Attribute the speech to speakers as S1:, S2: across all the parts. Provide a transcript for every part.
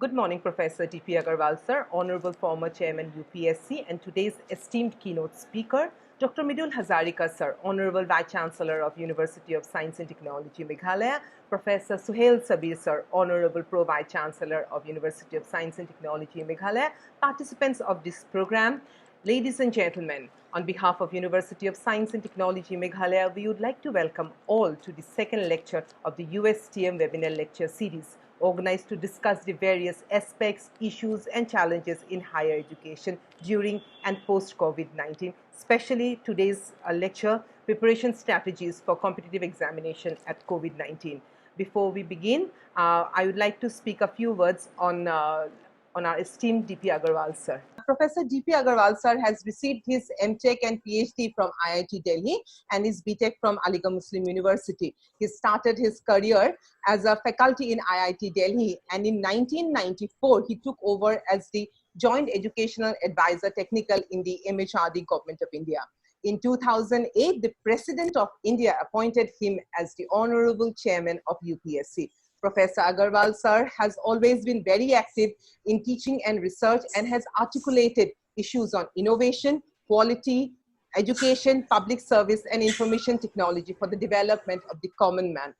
S1: Good morning, Professor D.P. Agarwal, sir, Honorable former Chairman UPSC, and today's esteemed keynote speaker, Dr. Midul Hazarika, sir, Honorable Vice Chancellor of University of Science and Technology, Meghalaya, Professor Suhail Sabir, sir, Honorable Pro Vice Chancellor of University of Science and Technology, Meghalaya, participants of this program, ladies and gentlemen, on behalf of University of Science and Technology, Meghalaya, we would like to welcome all to the second lecture of the USTM webinar lecture series, organized to discuss the various aspects, issues, and challenges in higher education during and post-COVID-19, especially today's lecture, Preparation Strategies for Competitive Examination at COVID-19. Before we begin, I would like to speak a few words on our esteemed D.P. Agarwal, sir. Professor D.P. Agarwal, sir, has received his MTech and PhD from IIT Delhi and his BTech from Aligarh Muslim University. He started his career as a faculty in IIT Delhi, and in 1994, he took over as the Joint Educational Advisor Technical in the MHRD Government of India. In 2008, the President of India appointed him as the Honorable Chairman of UPSC. Professor Agarwal, sir, has always been very active in teaching and research and has articulated issues on innovation, quality, education, public service, and information technology for the development of the common man.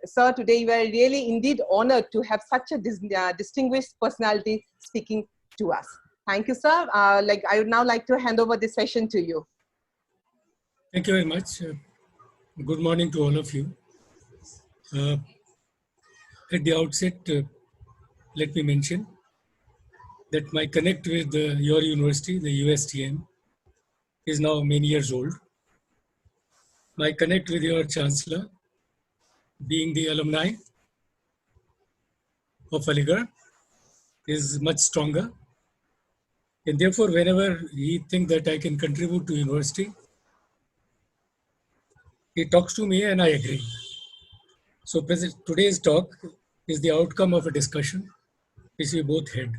S1: Sir, today we are really indeed honored to have such a distinguished personality speaking to us. Thank you, sir. I would now like to hand over this session to you.
S2: Thank you very much. Good morning to all of you. At the outset, let me mention that my connect with your university, the USTM, is now many years old. My connect with your Chancellor, being the alumni of Aligarh, is much stronger. And therefore, whenever he thinks that I can contribute to university, he talks to me and I agree. So today's talk is the outcome of a discussion which we both had.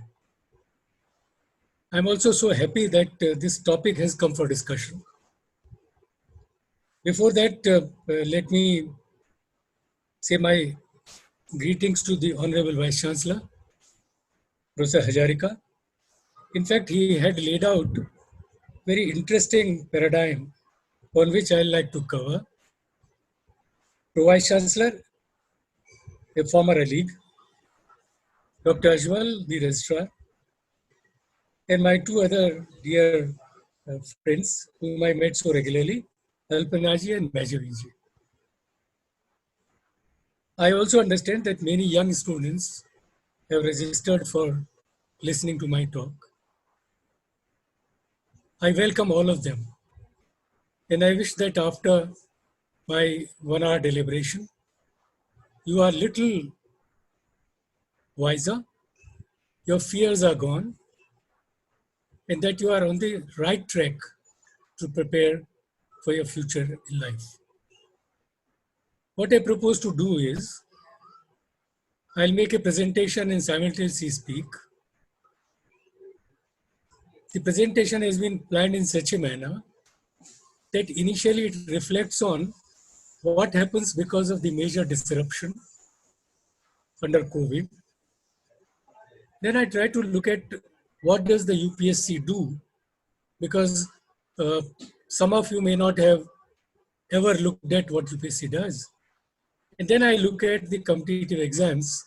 S2: I'm also so happy that this topic has come for discussion. Before that, let me say my greetings to the Honorable Vice Chancellor, Professor Hazarika. In fact, he had laid out very interesting paradigm on which I'd like to cover. Pro Vice Chancellor, a former colleague, Dr. Ajmal, the Registrar, and my two other dear friends whom I met so regularly, Alpanaji and Majaviji. I also understand that many young students have registered for listening to my talk. I welcome all of them. And I wish that after my 1 hour deliberation, you are little wiser, your fears are gone, and that you are on the right track to prepare for your future in life. What I propose to do is, I'll make a presentation and simultaneously speak. The presentation has been planned in such a manner that initially it reflects on what happens because of the major disruption under COVID. Then I try to look at what does the UPSC do, because some of you may not have ever looked at what UPSC does. And then I look at the competitive exams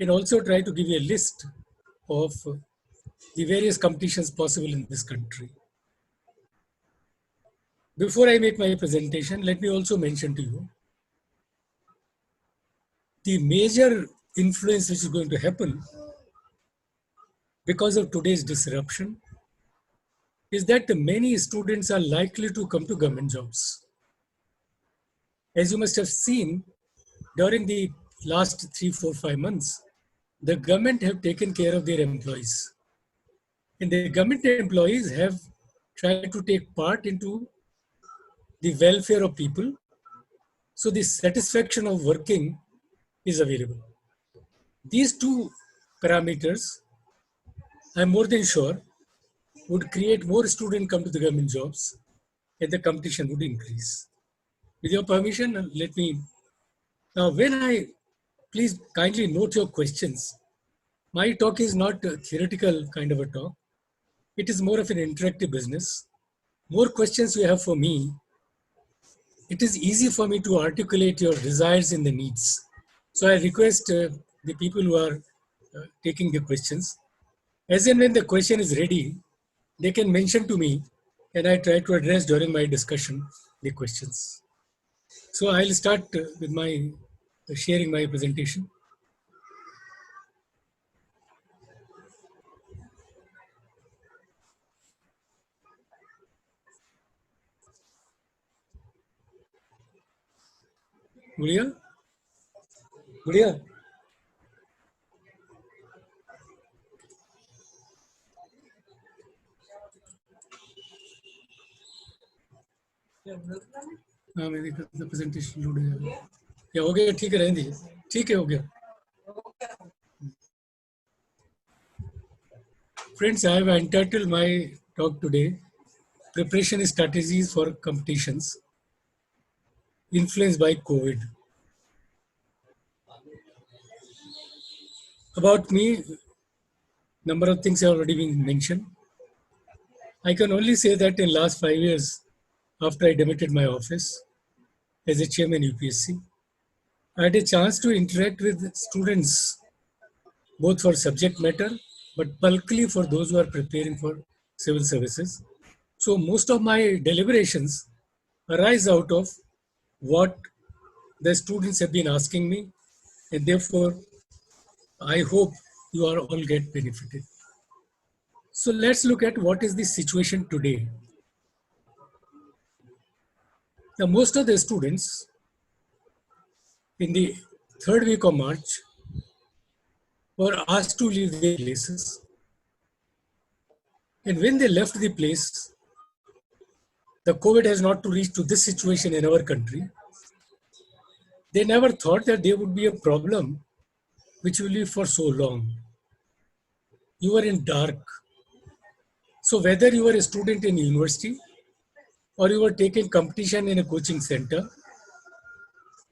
S2: and also try to give you a list of the various competitions possible in this country. Before I make my presentation, let me also mention to you the major influence which is going to happen because of today's disruption is that many students are likely to come to government jobs. As you must have seen, during the last 3, 4, 5 months, the government have taken care of their employees. And the government employees have tried to take part into the welfare of people. So the satisfaction of working is available. These two parameters, I'm more than sure, would create more students come to the government jobs and the competition would increase. With your permission, let me, now please kindly note your questions My talk is not a theoretical kind of a talk. It is more of an interactive business. More questions you have for me, it is easy for me to articulate your desires and the needs. So I request the people who are taking the questions, as and when the question is ready, they can mention to me and I try to address during my discussion the questions. So I'll start with my sharing my presentation. Gulia? Gulia? हाँ मेरी presentation load हो जाएगा या हो गया ठीक है रहने दीजिए ठीक है हो गया Friends, I have entitled my talk today Preparation Strategies for Competitions Influenced by COVID. About me, number of things have already been mentioned. I can only say that in last 5 years, after I demitted my office as a chairman UPSC, I had a chance to interact with students both for subject matter, but bulkily for those who are preparing for civil services. So most of my deliberations arise out of what the students have been asking me, and therefore I hope you are all get benefited. So let's look at what is the situation today. Now, most of the students in the third week of March were asked to leave their places. And when they left the place, the COVID has not to reach to this situation in our country. They never thought that there would be a problem which will be for so long. You were in dark. So whether you were a student in university or you were taking competition in a coaching center,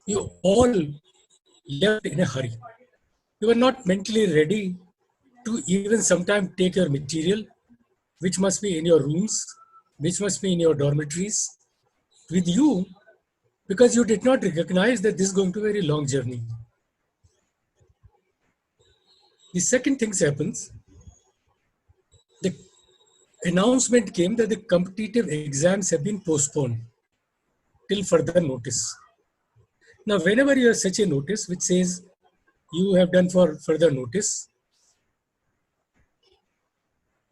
S2: you all left in a hurry. You were not mentally ready to even sometimes take your material, which must be in your rooms, which must be in your dormitories, with you, because you did not recognize that this is going to be a very long journey. The second thing happens, the announcement came that the competitive exams have been postponed till further notice. Now, whenever you have such a notice which says you have done for further notice,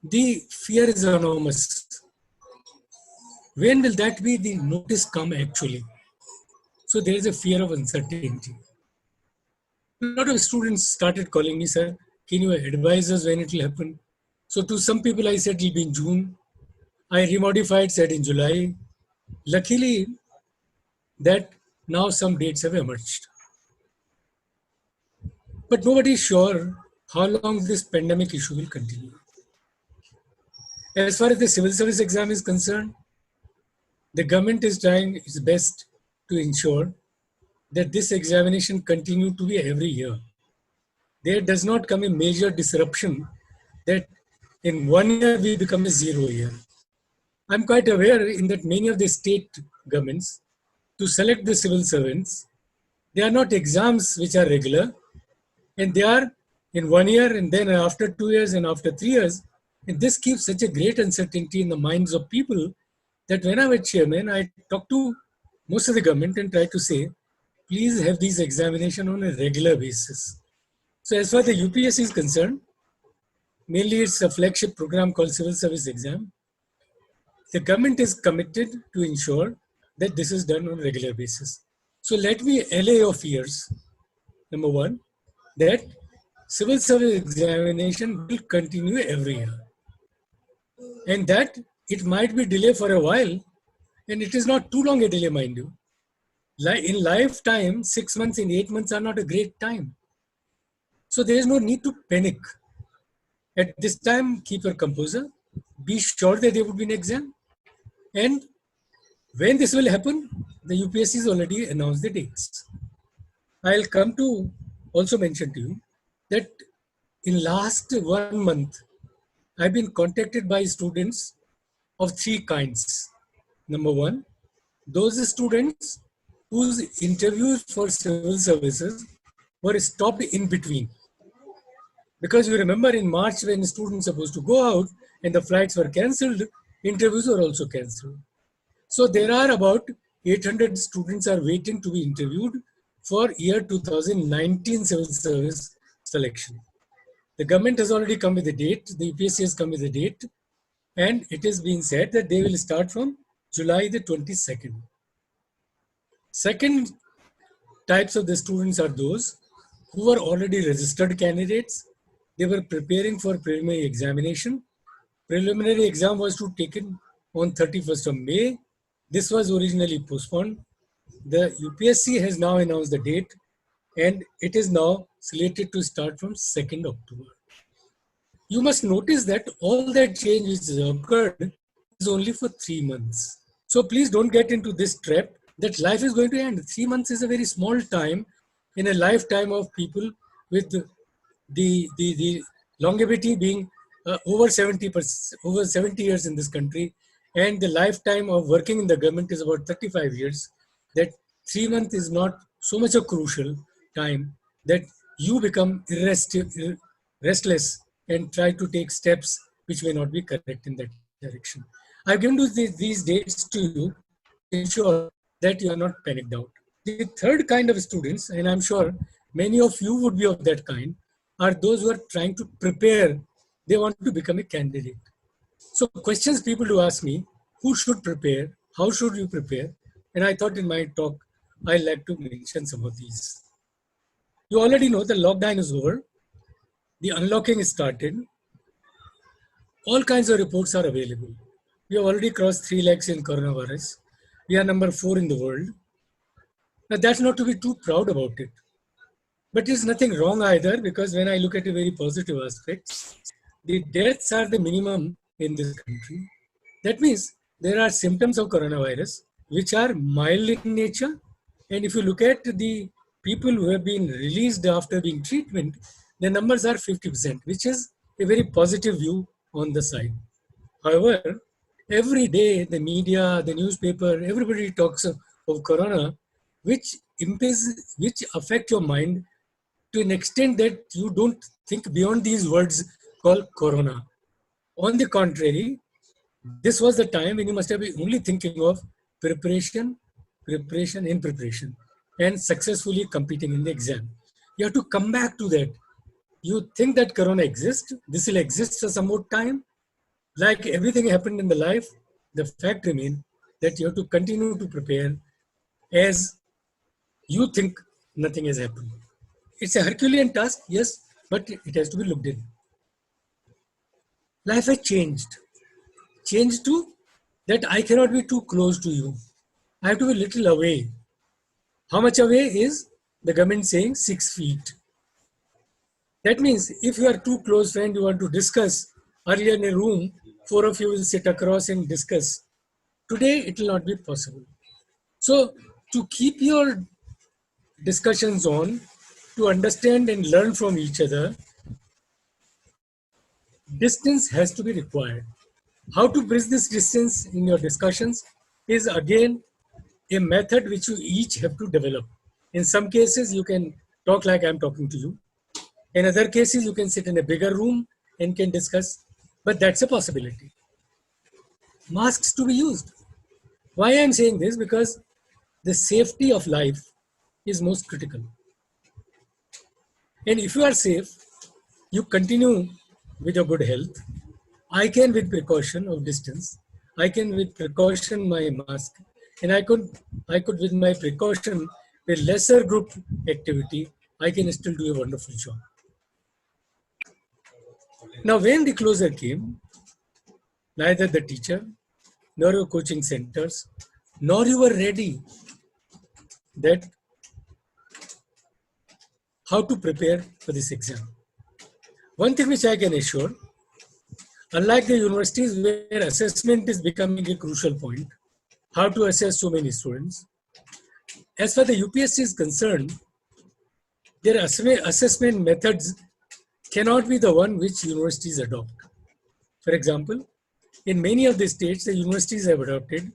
S2: the fear is enormous. When will that be the notice come actually? So there is a fear of uncertainty. A lot of students started calling me, sir, can you advise us when it will happen? So to some people I said it will be in June. I remodified, said in July. Luckily that now some dates have emerged. But nobody is sure how long this pandemic issue will continue. As far as the civil service exam is concerned, the government is trying its best to ensure that this examination continue to be every year. There does not come a major disruption that in 1 year we become a 0 year. I'm quite aware in that many of the state governments, to select the civil servants, they are not exams which are regular, and they are in 1 year and then after 2 years and after 3 years. And this keeps such a great uncertainty in the minds of people that when I was chairman, I talk to most of the government and try to say, please have these examination on a regular basis. So as far as the UPSC is concerned, mainly it's a flagship program called Civil Service Exam. The government is committed to ensure that this is done on a regular basis. So let me allay your fears. Number one, that civil service examination will continue every year. And that it might be delayed for a while, and it is not too long a delay, mind you. In lifetime, 6 months and 8 months are not a great time. So there is no need to panic. At this time, keep your composure. Be sure that there would be an exam. And when this will happen, the UPSC has already announced the dates. I'll come to also mention to you that in last 1 month, I've been contacted by students of three kinds. Number one, those students whose interviews for civil services were stopped in between. Because you remember in March when students were supposed to go out and the flights were cancelled, interviews were also cancelled. So there are about 800 students are waiting to be interviewed for year 2019 civil service selection. The government has already come with a date, the UPSC has come with a date, and it is being said that they will start from July the 22nd. Second types of the students are those who were already registered candidates. They were preparing for preliminary examination. Preliminary exam was to be taken on 31st of May. This was originally postponed. The UPSC has now announced the date and it is now slated to start from 2nd October. You must notice that all that change which has occurred is only for 3 months. So please don't get into this trap that life is going to end. 3 months is a very small time in a lifetime of people with the longevity being over 70%, over 70 years in this country, and the lifetime of working in the government is about 35 years. That 3 months is not so much a crucial time that you become restless and try to take steps which may not be correct in that direction. I've given these dates to you to ensure that you are not panicked out. The third kind of students, and I'm sure many of you would be of that kind, are those who are trying to prepare. They want to become a candidate. So questions people do ask me, who should prepare? How should you prepare? And I thought in my talk, I'd like to mention some of these. You already know the lockdown is over. The unlocking is started. All kinds of reports are available. We have already crossed 3 lakhs in coronavirus. We are number 4 in the world. Now that's not to be too proud about it. But there's nothing wrong either, because when I look at a very positive aspect, the deaths are the minimum in this country. That means there are symptoms of coronavirus which are mild in nature. And if you look at the people who have been released after being treatment, the numbers are 50%, which is a very positive view on the side. However, every day the media, the newspaper, everybody talks of corona, which affect your mind to an extent that you don't think beyond these words called corona. On the contrary, this was the time when you must have been only thinking of preparation, preparation, and successfully competing in the exam. You have to come back to that. You think that corona exists, this will exist for some more time. Like everything happened in the life, the fact remains that you have to continue to prepare as you think nothing has happened. It's a Herculean task, yes, but it has to be looked in. Life has changed. Changed to that I cannot be too close to you. I have to be little away. How much away is the government saying 6 feet? That means if you are too close friend, you want to discuss, earlier in a room, 4 of you will sit across and discuss. Today, it will not be possible. So to keep your discussions on, to understand and learn from each other, distance has to be required. How to bridge this distance in your discussions is again a method which you each have to develop. In some cases, you can talk like I'm talking to you. In other cases, you can sit in a bigger room and can discuss, but that's a possibility. Masks to be used. Why I'm saying this? Because the safety of life is most critical. And if you are safe, you continue with your good health. I can, with precaution of distance, I can with precaution my mask, and I could with my precaution with lesser group activity, I can still do a wonderful job. Now, when the closure came, neither the teacher nor your coaching centers, nor you were ready that how to prepare for this exam. One thing which I can assure, unlike the universities where assessment is becoming a crucial point, how to assess so many students, as far as the UPSC is concerned, their assessment methods cannot be the one which universities adopt. For example, in many of the states, the universities have adopted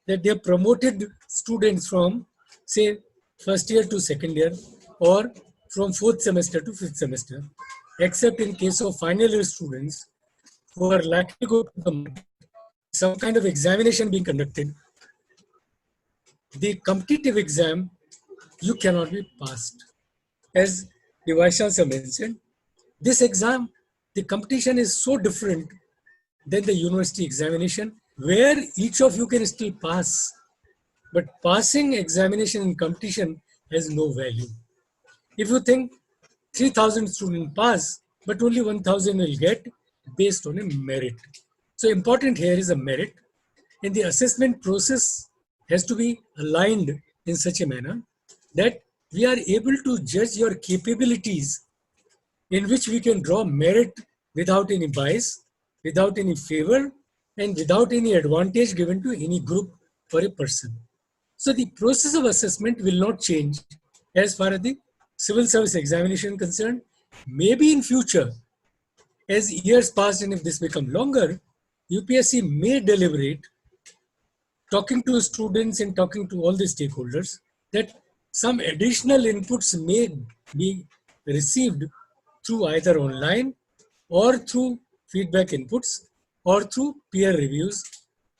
S2: that they have promoted students from, say, first year to second year or from fourth semester to fifth semester, except in case of final year students who are likely to go to the market, some kind of examination being conducted. The competitive exam, you cannot be passed. As the Vice Chancellor mentioned, this exam, the competition is so different than the university examination, where each of you can still pass. But passing examination in competition has no value. If you think 3,000 students pass, but only 1,000 will get based on a merit. So important here is a merit, and the assessment process has to be aligned in such a manner that we are able to judge your capabilities, in which we can draw merit without any bias, without any favor, and without any advantage given to any group or a person. So the process of assessment will not change as far as the civil service examination concerned. Maybe in future, as years pass and if this become longer, UPSC may deliberate, talking to students and talking to all the stakeholders, that some additional inputs may be received through either online or through feedback inputs or through peer reviews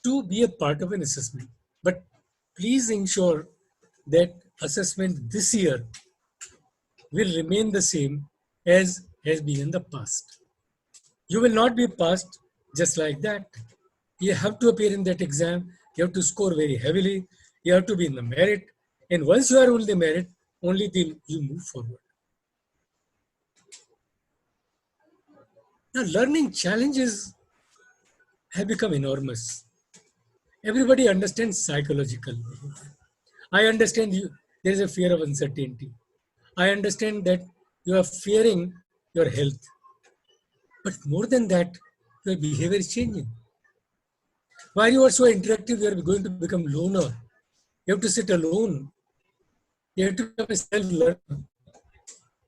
S2: to be a part of an assessment. But please ensure that assessment this year will remain the same as has been in the past. You will not be passed just like that. You have to appear in that exam. You have to score very heavily. You have to be in the merit. And once you are on the merit, only then you move forward. Now, learning challenges have become enormous. Everybody understands psychological. I understand you. There is a fear of uncertainty. I understand that you are fearing your health. But more than that, your behavior is changing. While you are so interactive, you are going to become loner. You have to sit alone. You have to become a self-learner.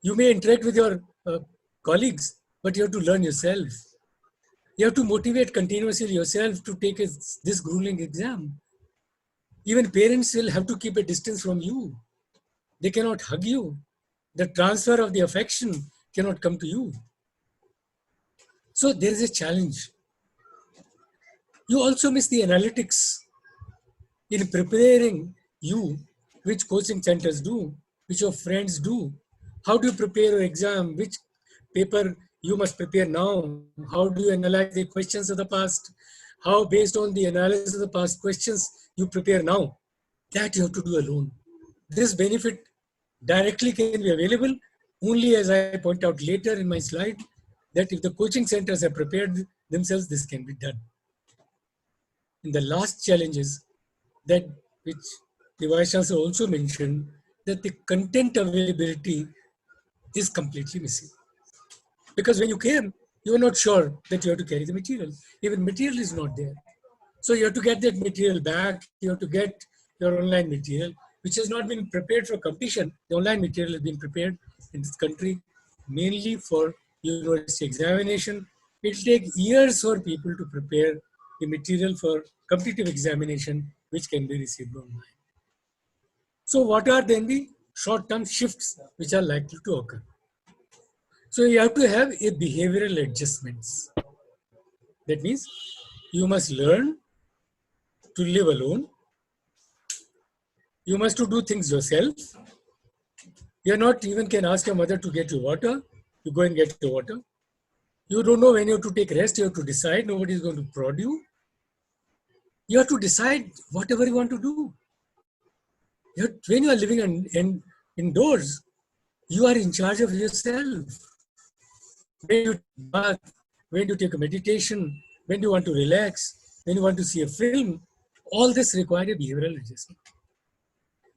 S2: You may interact with your colleagues, but you have to learn yourself. You have to motivate continuously yourself to take this grueling exam. Even parents will have to keep a distance from you. They cannot hug you. The transfer of the affection cannot come to you. So there is a challenge. You also miss the analytics in preparing you, which coaching centers do, which your friends do. How do you prepare your exam? Which paper you must prepare now? How do you analyze the questions of the past? How, based on the analysis of the past questions, you prepare now? That you have to do alone. This benefit directly can be available only, as I point out later in my slide, that if the coaching centers have prepared themselves, this can be done. And the last challenge is that, which the Vice Chancellor also mentioned, that the content availability is completely missing. Because when you came, you were not sure that you have to carry the material. Even material is not there. So you have to get that material back. You have to get your online material, which has not been prepared for competition. The online material has been prepared in this country mainly for university examination. It will take years for people to prepare the material for competitive examination, which can be received online. So what are then the short-term shifts which are likely to occur? So you have to have a behavioral adjustments. That means you must learn to live alone. You must to do things yourself. You're not even can ask your mother to get you water. You go and get your water. You don't know when you have to take rest. You have to decide. Nobody is going to prod you. You have to decide whatever you want to do. When you are living indoors, you are in charge of yourself. When you bath, when you take a meditation, when you want to relax, when you want to see a film, all this requires a behavioral adjustment.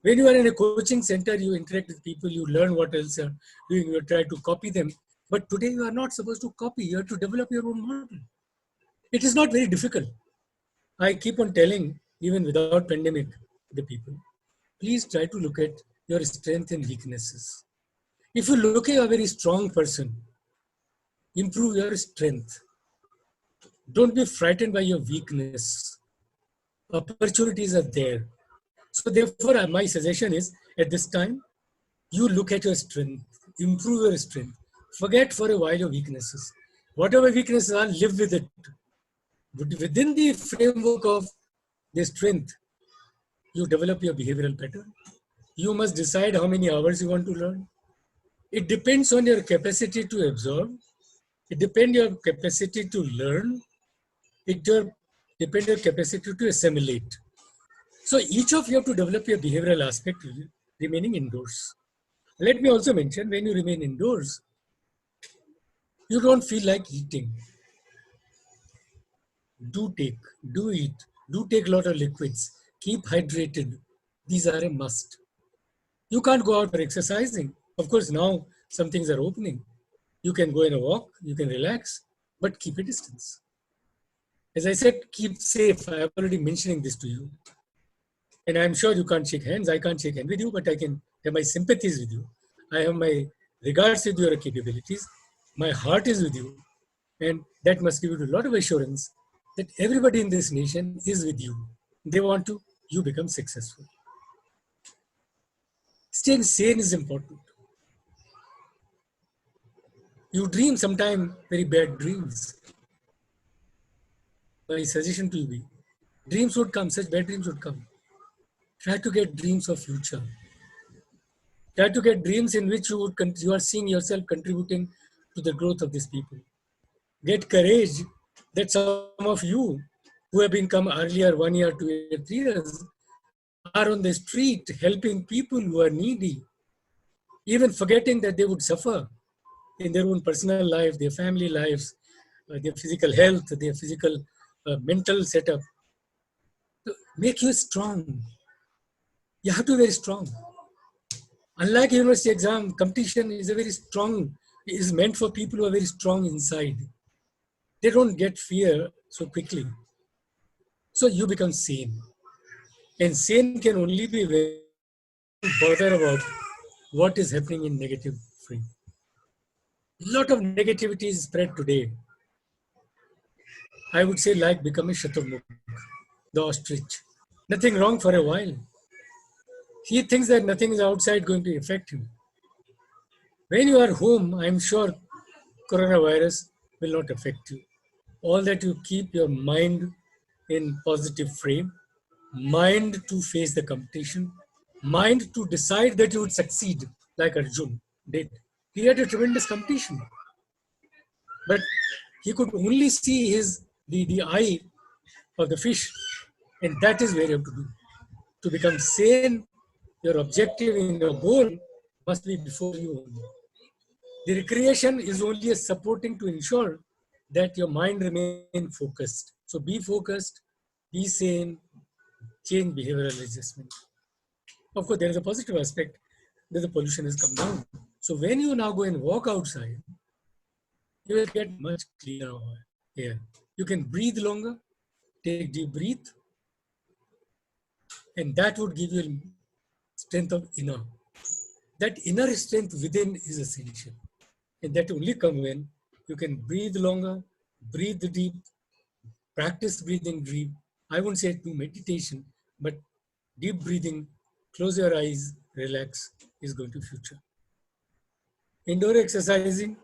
S2: When you are in a coaching center, you interact with people, you learn what else are doing, you try to copy them. But today you are not supposed to copy, you have to develop your own model. It is not very difficult. I keep on telling, even without pandemic, the people, please try to look at your strengths and weaknesses. If you look at a very strong person, improve your strength. Don't be frightened by your weakness. Opportunities are there. So therefore, my suggestion is, at this time, you look at your strength, improve your strength. Forget for a while your weaknesses. Whatever weaknesses are, live with it. But within the framework of the strength, you develop your behavioral pattern. You must decide how many hours you want to learn. It depends on your capacity to absorb. It depends your capacity to learn. Depends your capacity to assimilate. So each of you have to develop your behavioral aspect remaining indoors. Let me also mention, when you remain indoors, you don't feel like eating. Do eat, do take a lot of liquids, keep hydrated. These are a must. You can't go out for exercising. Of course, now some things are opening. You can go in a walk, you can relax, but keep a distance. As I said, keep safe. I am already mentioning this to you. And I'm sure you can't shake hands. I can't shake hands with you, but I can have my sympathies with you. I have my regards with your capabilities. My heart is with you. And that must give you a lot of assurance that everybody in this nation is with you. They want to, you become successful. Staying sane is important. You dream sometimes very bad dreams. My suggestion to you be, dreams would come, such bad dreams would come. Try to get dreams of future. Try to get dreams in which you are seeing yourself contributing to the growth of these people. Get courage that some of you who have been come earlier, 1 year, 2 years, 3 years, are on the street helping people who are needy, even forgetting that they would suffer in their own personal life, their family lives, their physical health, their physical mental setup. To make you strong. You have to be very strong. Unlike university exam, competition is a very strong, is meant for people who are very strong inside. They don't get fear so quickly. So you become sane. And sane can only be very bother about what is happening in negative frame. A lot of negativity is spread today. I would say like becoming Shaturmukh, the ostrich. Nothing wrong for a while. He thinks that nothing is outside going to affect him. When you are home, I'm sure coronavirus will not affect you. All that you keep your mind in positive frame, mind to face the competition, mind to decide that you would succeed, like Arjun did. He had a tremendous competition, but he could only see the eye of the fish, and that is where you have to do. To become sane, your objective and your goal must be before you only. The recreation is only a supporting to ensure that your mind remain focused. So be focused, be sane, change behavioral adjustment. Of course, there is a positive aspect that the pollution has come down. So when you now go and walk outside, you will get much cleaner air. You can breathe longer, take deep breath, and that would give you strength of inner. That inner strength within is essential. And that only come when you can breathe longer, breathe deep, practice breathing deep. I won't say do meditation, but deep breathing, close your eyes, relax is going to future. Indoor exercising,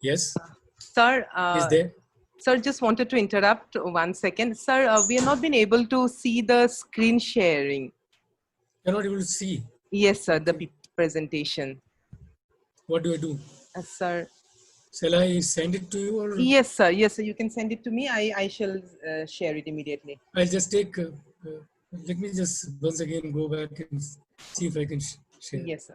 S2: yes,
S1: Sir,
S2: is there.
S1: sir, just wanted to interrupt 1 second. Sir, we have not been able to see the screen sharing.
S2: You're not able to see.
S1: Yes, sir, the presentation.
S2: What do I do?
S1: Sir.
S2: Shall I send it to you or?
S1: Yes, sir. Yes, sir. You can send it to me. I shall share it immediately.
S2: I'll just take, let me just once again go back and see if I can share.
S1: Yes, sir.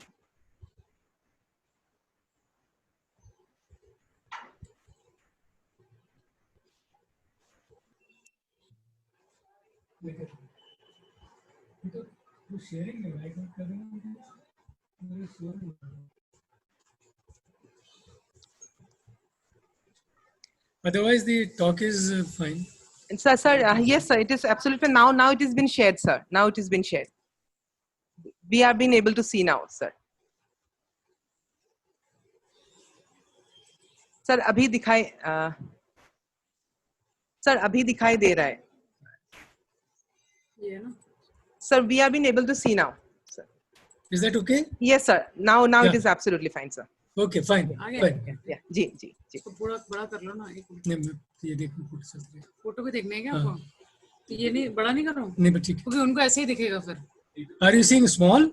S2: Otherwise, the talk is fine.
S1: Sir, yes, sir. It is absolutely now it has been shared, sir. Now it has been shared. We have been able to see now, sir. Sir अभी दिखाई sir अभी दिखाई दे रहा है
S3: ये ना
S1: sir. We have been able to see now sir.
S2: Is that okay?
S1: Yes sir, now
S2: Yeah.
S1: it is absolutely fine sir.
S2: Okay, fine,
S3: आ गया?
S2: fine.
S1: Yeah, जी जी जी.
S3: इसको पूरा बड़ा कर लो ना, एक मिनट।
S2: नहीं, मैं ये देखने को चल रही है।
S3: फोटो भी देखने है क्या
S2: हाँ।
S3: आपको? तो ये नहीं बड़ा नहीं कर रहा हूँ,
S2: नहीं, but ठीक
S3: क्योंकि उनको ऐसे ही दिखेगा फिर।
S2: है। Are you seeing small?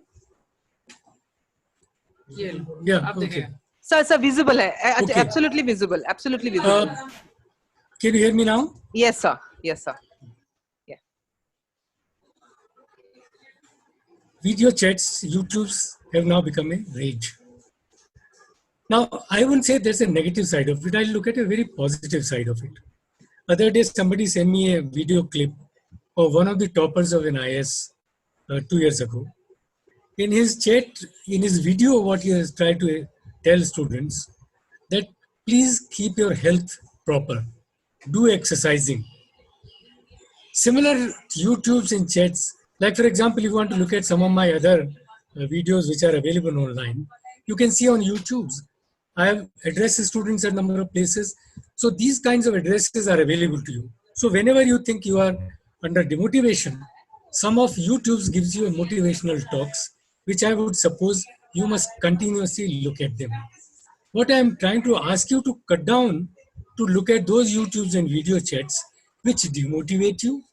S3: ये लो,
S2: Yeah,
S3: अब
S2: okay.
S3: दिखेगा।
S1: Sir visible है.
S2: Okay.
S1: Absolutely visible, absolutely visible.
S2: Can you hear me now?
S1: Yes sir, yes sir. Yeah.
S2: Video chats, YouTubes have now become a rage. Now, I wouldn't say there's a negative side of it. I'll look at a very positive side of it. Other day, somebody sent me a video clip of one of the toppers of an IS 2 years ago. In his chat, in his video, what he has tried to tell students that please keep your health proper, do exercising. Similar YouTubes and chats, like for example, if you want to look at some of my other videos which are available online, you can see on YouTube's. I have addressed students at a number of places. So these kinds of addresses are available to you. So whenever you think you are under demotivation, some of YouTube's gives you a motivational talks, which I would suppose you must continuously look at them. What I am trying to ask you to cut down to look at those YouTubes and video chats which demotivate you,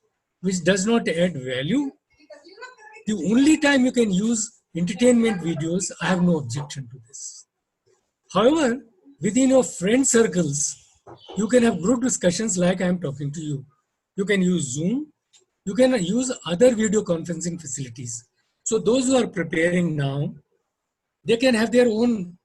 S2: which does not add value. The only time you can use entertainment videos, I have no objection to this. However, within your friend circles, you can have group discussions like I am talking to you. You can use Zoom. You can use other video conferencing facilities. So those who are preparing now, they can have their own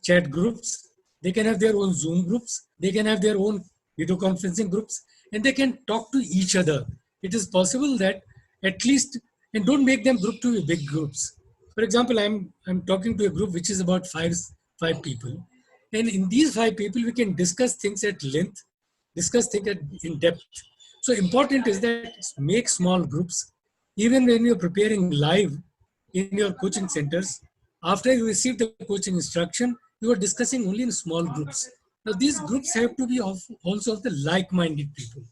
S2: chat groups. They can have their own Zoom groups. They can have their own video conferencing groups, and they can talk to each other. It is possible that at least, and don't make them group to big groups. For example, I'm talking to a group which is about five people, and in these 5 people we can discuss things at length, discuss things in depth. So important is that make small groups. Even when you're preparing live in your coaching centers, after you receive the coaching instruction, you are discussing only in small groups. Now these groups have to be also of the like-minded people.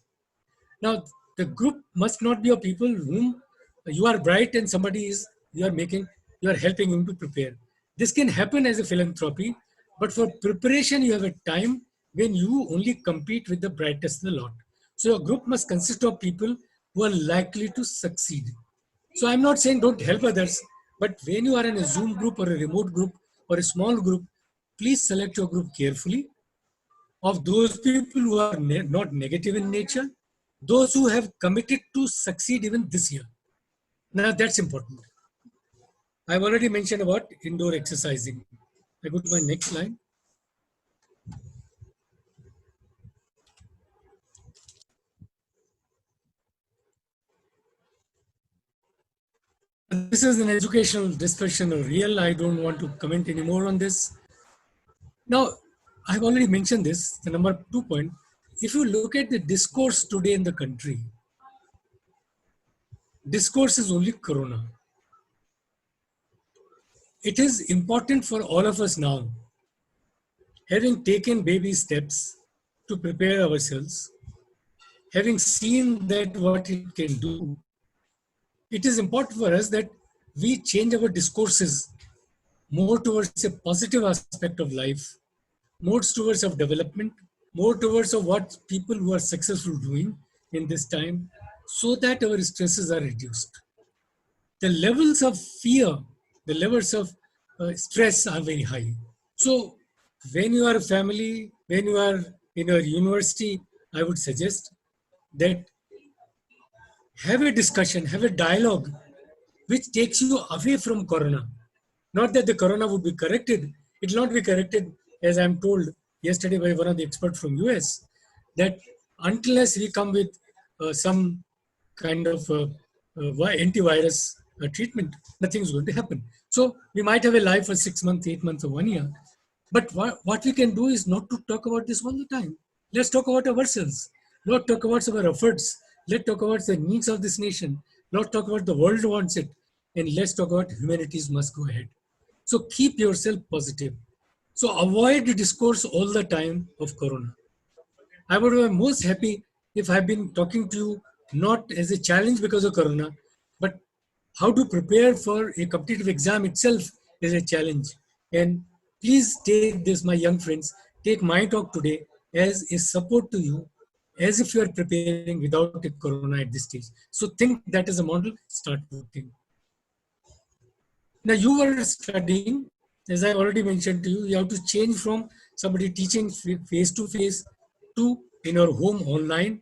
S2: Now the group must not be of people whom you are bright and somebody is, you are helping him to prepare. This can happen as a philanthropy, but for preparation you have a time when you only compete with the brightest of the lot. So your group must consist of people who are likely to succeed. So I'm not saying don't help others, but when you are in a Zoom group or a remote group or a small group, please select your group carefully of those people who are not negative in nature, those who have committed to succeed even this year. Now that's important. I've already mentioned about indoor exercising. I go to my next slide. This is an educational discussion of real. I don't want to comment anymore on this. Now, I've already mentioned this, the number 2 point. If you look at the discourse today in the country, discourse is only Corona. It is important for all of us now, having taken baby steps to prepare ourselves, having seen that what it can do, it is important for us that we change our discourses more towards a positive aspect of life, more towards of development, more towards of what people who are successful doing in this time, so that our stresses are reduced. The levels of fear, the levels of stress are very high. So when you are a family, when you are in your university, I would suggest that have a discussion, have a dialogue which takes you away from Corona. Not that the Corona would be corrected. It will not be corrected, as I'm told yesterday by one of the experts from US, that unless we come with some kind of antivirus treatment, nothing is going to happen. So we might have a life for 6 months, 8 months, or 1 year. But what we can do is not to talk about this all the time. Let's talk about ourselves. Let's talk about our efforts. Let's talk about the needs of this nation. Let's talk about the world wants it. And let's talk about humanities must go ahead. So keep yourself positive. So avoid the discourse all the time of Corona. I would be most happy if I've been talking to you not as a challenge because of Corona, but how to prepare for a competitive exam itself is a challenge. And please take this, my young friends, take my talk today as a support to you, as if you are preparing without a Corona at this stage. So think that as a model, start working. Now you are studying, as I already mentioned to you, you have to change from somebody teaching face to face to in your home online.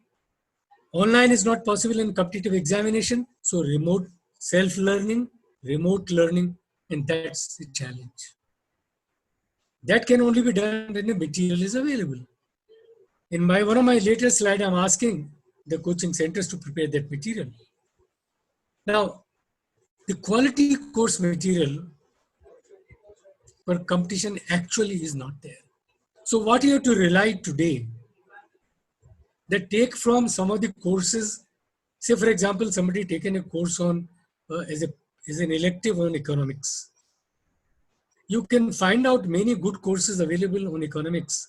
S2: Online is not possible in competitive examination, so remote self-learning, remote learning, and that's the challenge. That can only be done when the material is available. In one of my later slides, I'm asking the coaching centers to prepare that material. Now, the quality course material for competition actually is not there. So what you have to rely today, that take from some of the courses, say for example, somebody taken a course on as an elective on economics. You can find out many good courses available on economics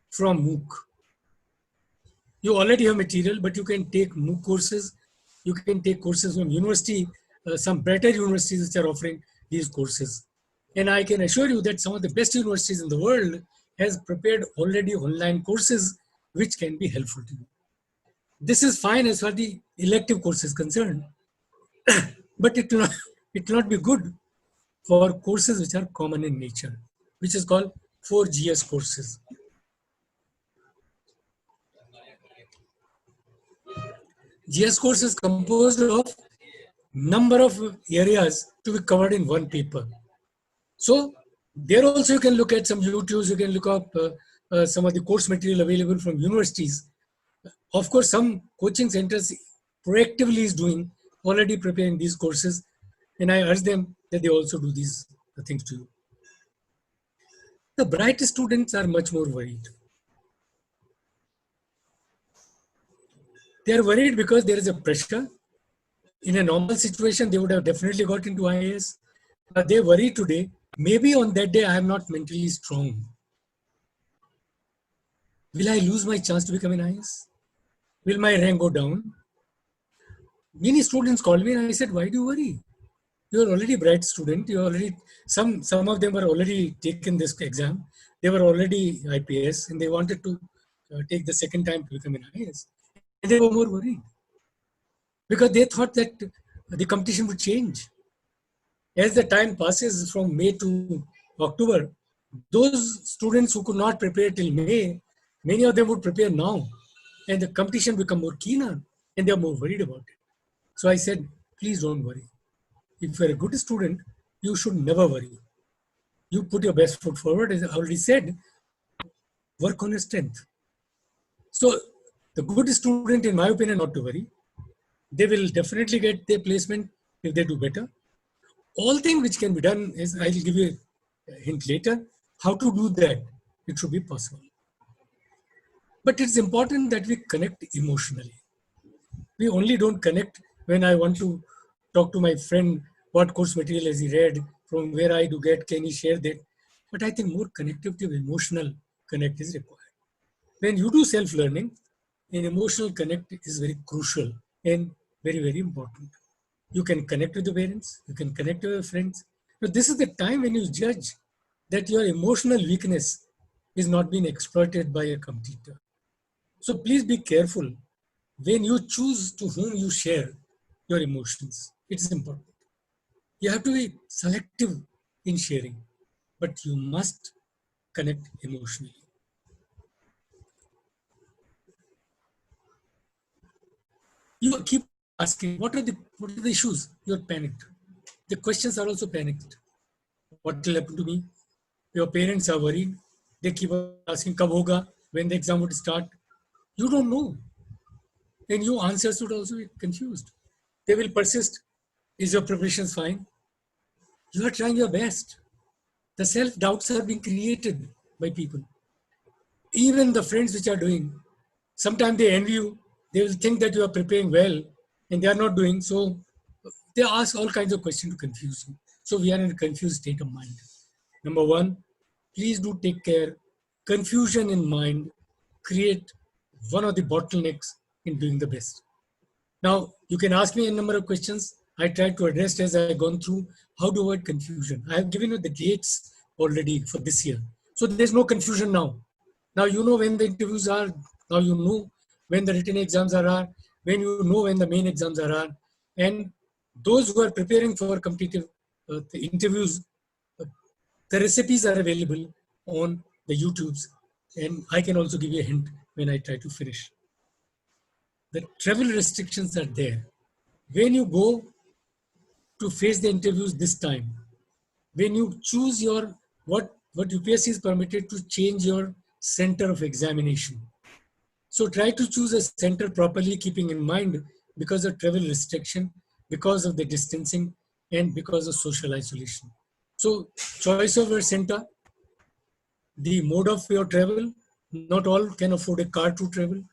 S2: from MOOC. You already have material, but you can take MOOC courses. You can take courses from university, some better universities which are offering these courses. And I can assure you that some of the best universities in the world has prepared already online courses which can be helpful to you. This is fine as far as the elective course is concerned, but it will not be good for courses which are common in nature, which is called 4GS courses. GS course is composed of number of areas to be covered in one paper. So there also you can look at some YouTubes, you can look up some of the course material available from universities. Of course, some coaching centers proactively is doing, already preparing these courses, and I urge them that they also do these things to you. The bright students are much more worried. They are worried because there is a pressure. In a normal situation, they would have definitely got into IAS. But they worry today, maybe on that day I am not mentally strong. Will I lose my chance to become an IAS? Will my rank go down? Many students called me and I said, why do you worry? You're already a bright student. You already some of them were already taken this exam. They were already IPS and they wanted to take the second time to become an IAS. And they were more worried because they thought that the competition would change. As the time passes from May to October, those students who could not prepare till May, many of them would prepare now, and the competition become more keener, and they are more worried about it. So I said, please don't worry. If you're a good student, you should never worry. You put your best foot forward, as I already said, work on your strength. So the good student, in my opinion, not to worry. They will definitely get their placement if they do better. All things which can be done is, I will give you a hint later, how to do that. It should be possible. But it's important that we connect emotionally. We only don't connect when I want to talk to my friend, what course material has he read, from where I do get, can he share that? But I think more connectivity, emotional connect is required. When you do self-learning, an emotional connect is very crucial and very, very important. You can connect with the parents, you can connect with your friends. But this is the time when you judge that your emotional weakness is not being exploited by a competitor. So please be careful when you choose to whom you share your emotions. It's important. You have to be selective in sharing, but you must connect emotionally. You keep asking, what are the issues? You're panicked. The questions are also panicked. What will happen to me? Your parents are worried. They keep asking, kab hoga, when the exam would start. You don't know. And your answers would also be confused. They will persist. Is your preparations fine? You are trying your best. The self-doubts are being created by people. Even the friends which are doing, sometimes they envy you. They will think that you are preparing well and they are not doing. So they ask all kinds of questions to confuse you. So we are in a confused state of mind. Number one, please do take care. Confusion in mind create one of the bottlenecks in doing the best. Now, you can ask me a number of questions. I tried to address as I've gone through how to avoid confusion. I have given you the dates already for this year. So there's no confusion now. Now you know when the interviews are, now you know when the written exams are, when you know when the main exams are. And those who are preparing for competitive the interviews, uh, the recipes are available on the YouTubes. And I can also give you a hint when I try to finish. The travel restrictions are there. When you go to face the interviews this time, when you choose your what UPSC is permitted to change your center of examination. So try to choose a center properly, keeping in mind because of travel restriction, because of the distancing, and because of social isolation. So choice of your center, the mode of your travel, not all can afford a car to travel.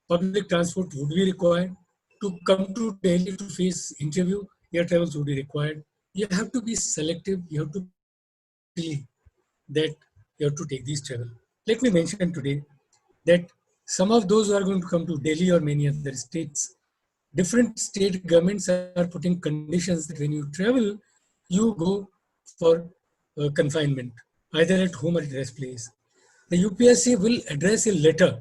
S2: Public transport would be required. To come to Delhi to face interview, air travels would be required. You have to be selective. You have to be that you have to take these travel. Let me mention today that some of those who are going to come to Delhi or many other states, different state governments are putting conditions that when you travel, you go for confinement, either at home or at rest place. The UPSC will address a letter,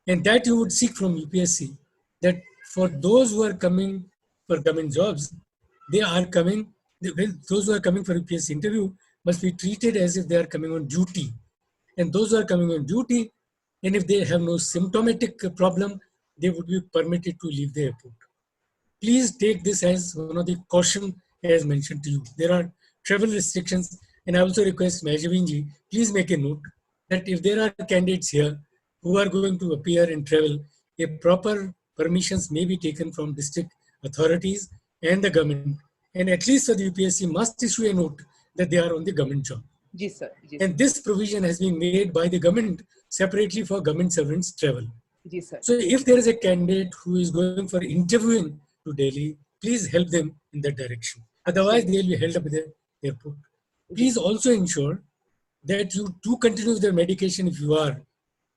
S2: and that you would seek from UPSC that for those who are coming for government jobs, they are coming, those who are coming for UPSC interview must be treated as if they are coming on duty. And those who are coming on duty, and if they have no symptomatic problem, they would be permitted to leave the airport. Please take this as one of the caution as mentioned to you. There are travel restrictions, and I also request Mahjavinji, please make a note that if there are candidates here who are going to appear and travel, a proper permissions may be taken from district authorities and the government. And at least for the UPSC must issue a note that they are on the government job.
S1: Ji, sir. Ji,
S2: And this provision has been made by the government separately for government servants travel.
S1: Ji, sir.
S2: So if there is a candidate who is going for interviewing to Delhi, please help them in that direction. Otherwise, they will be held up at the airport. Please also ensure that you do continue with the medication if you are.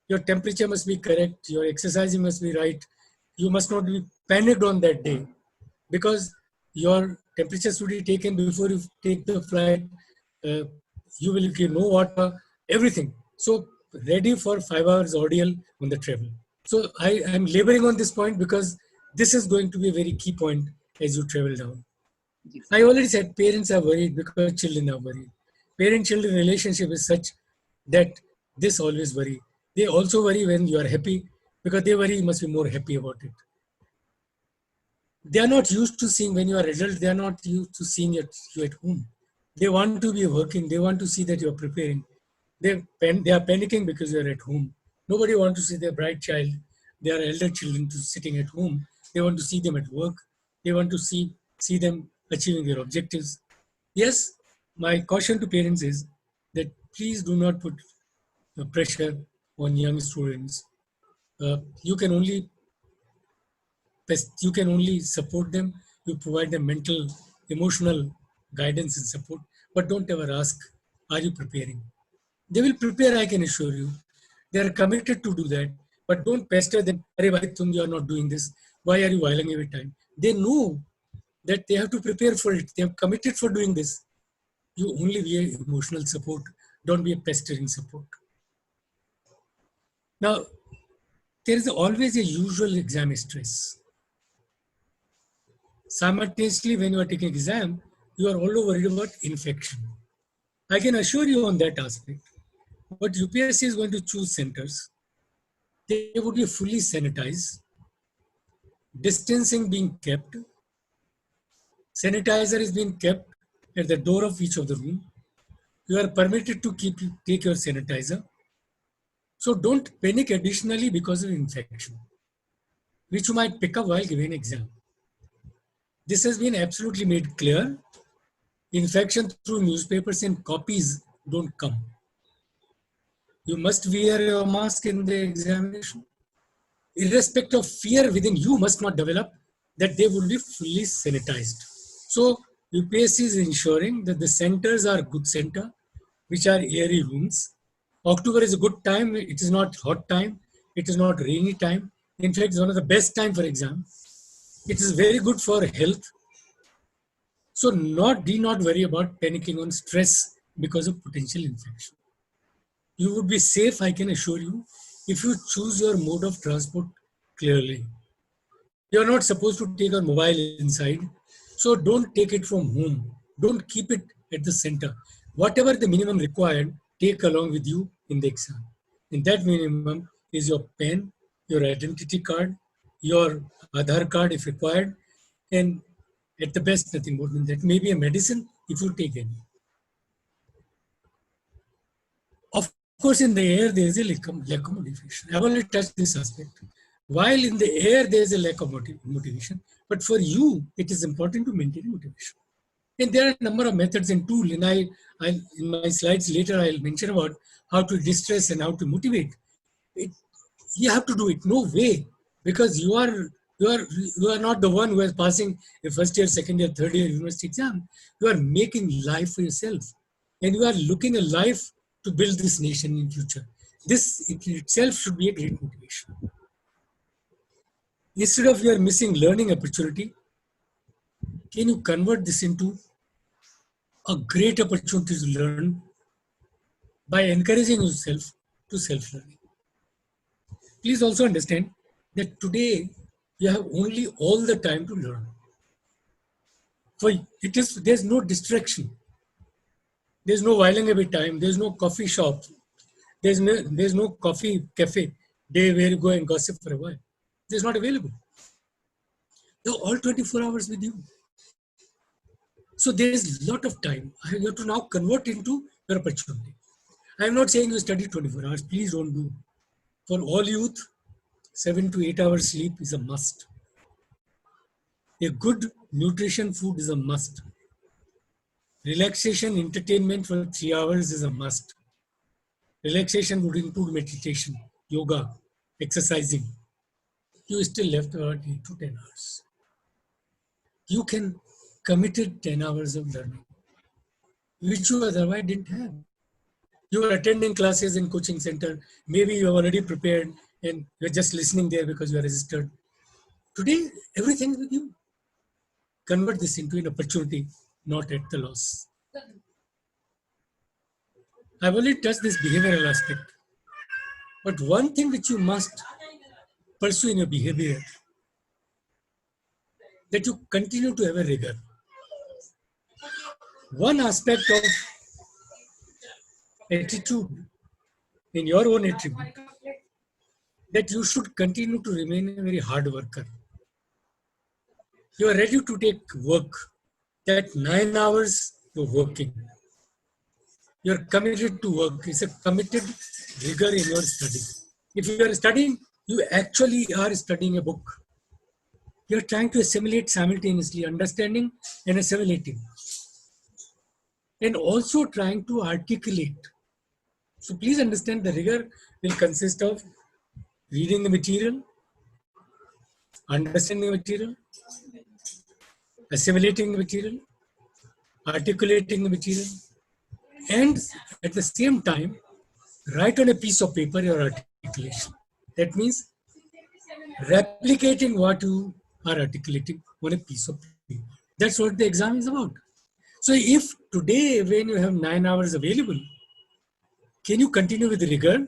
S2: Your temperature must be correct, your exercising must be right. You must not be panicked on that day because your temperature should be taken before you take the flight. You will get no water, everything. So ready for 5 hours ordeal on the travel. So I am laboring on this point because this is going to be a very key point as you travel down.
S1: Ji,
S2: I already said parents are worried because children are worried. Parent-children relationship is such that this always worry. They also worry when you are happy because they worry you must be more happy about it. They are not used to seeing when you are adult, they are not used to seeing you at home. They want to be working, they want to see that you are preparing. They are panicking because you are at home. Nobody wants to see their bright child, their elder children sitting at home. They want to see them at work. They want to see them achieving their objectives. Yes, my caution to parents is that please do not put pressure on young students. You can only support them. You provide them mental, emotional guidance and support, but don't ever ask, are you preparing? They will prepare, I can assure you. They are committed to do that, but don't pester them. Arey bhai, you are not doing this. Why are you whiling away time? They know that they have to prepare for it. They have committed for doing this. You only be an emotional support. Don't be a pestering support. Now, there is always a usual exam stress. Simultaneously, when you are taking exam, you are also worried about infection. I can assure you on that aspect. But UPSC is going to choose centers. They would be fully sanitized, distancing being kept, sanitizer is being kept at the door of each of the room. You are permitted to take your sanitizer. So don't panic additionally because of infection, which you might pick up while giving exam. This has been absolutely made clear. Infection through newspapers and copies don't come. You must wear your mask in the examination. Irrespective of fear within you must not develop that they will be fully sanitized. So UPSC is ensuring that the centers are good center. which are airy rooms. October is a good time. It is not hot time. It is not rainy time. In fact, it's one of the best time for exam. It is very good for health. So do not worry about panicking on stress because of potential infection. You would be safe, I can assure you, if you choose your mode of transport clearly. You're not supposed to take your mobile inside. So don't take it from home. Don't keep it at the center. Whatever the minimum required, take along with you in the exam. And that minimum is your pen, your identity card, your Aadhaar card if required, and at the best, nothing more than that. Maybe a medicine if you take any. Of course, in the air, there is a lack of motivation. I've already touched this aspect. While in the air, there is a lack of motivation, but for you, it is important to maintain motivation. And there are a number of methods and tools, and in my slides later, I'll mention about how to distress and how to motivate. You have to do it. No way, because you are not the one who is passing a first year, second year, third year university exam. You are making life for yourself, and you are looking a life to build this nation in future. This itself should be a great motivation. Instead of you are missing learning opportunity, can you convert this into a great opportunity to learn by encouraging yourself to self-learning? Please also understand that today you have only all the time to learn. For there's no distraction. There's no whiling away time. There's no coffee shop. There's no coffee cafe day where you go and gossip for a while. It's not available. They're all 24 hours with you. So there's a lot of time. You have to now convert into your opportunity. I'm not saying you study 24 hours. Please don't do. For all youth, 7 to 8 hours sleep is a must. A good nutrition food is a must. Relaxation, entertainment for 3 hours is a must. Relaxation would include meditation, yoga, exercising. You still left about 8 to 10 hours. You can committed 10 hours of learning, which you otherwise didn't have. You are attending classes in coaching center. Maybe you are already prepared and you're just listening there because you are registered. Today, everything is with you. Convert this into an opportunity, not at the loss. I've already touched this behavioral aspect. But one thing which you must pursue in your behavior, that you continue to have a rigor. One aspect of attitude in your own attribute, that you should continue to remain a very hard worker. You are ready to take work. That 9 hours you're working. You're committed to work. It's a committed rigor in your study. If you are studying, you actually are studying a book. You're trying to assimilate simultaneously, understanding and assimilating. And also trying to articulate. So please understand the rigor will consist of reading the material, understanding the material, assimilating the material, articulating the material, and at the same time, write on a piece of paper your articulation. That means replicating what you are articulating on a piece of paper. That's what the exam is about. So if today, when you have 9 hours available, can you continue with rigor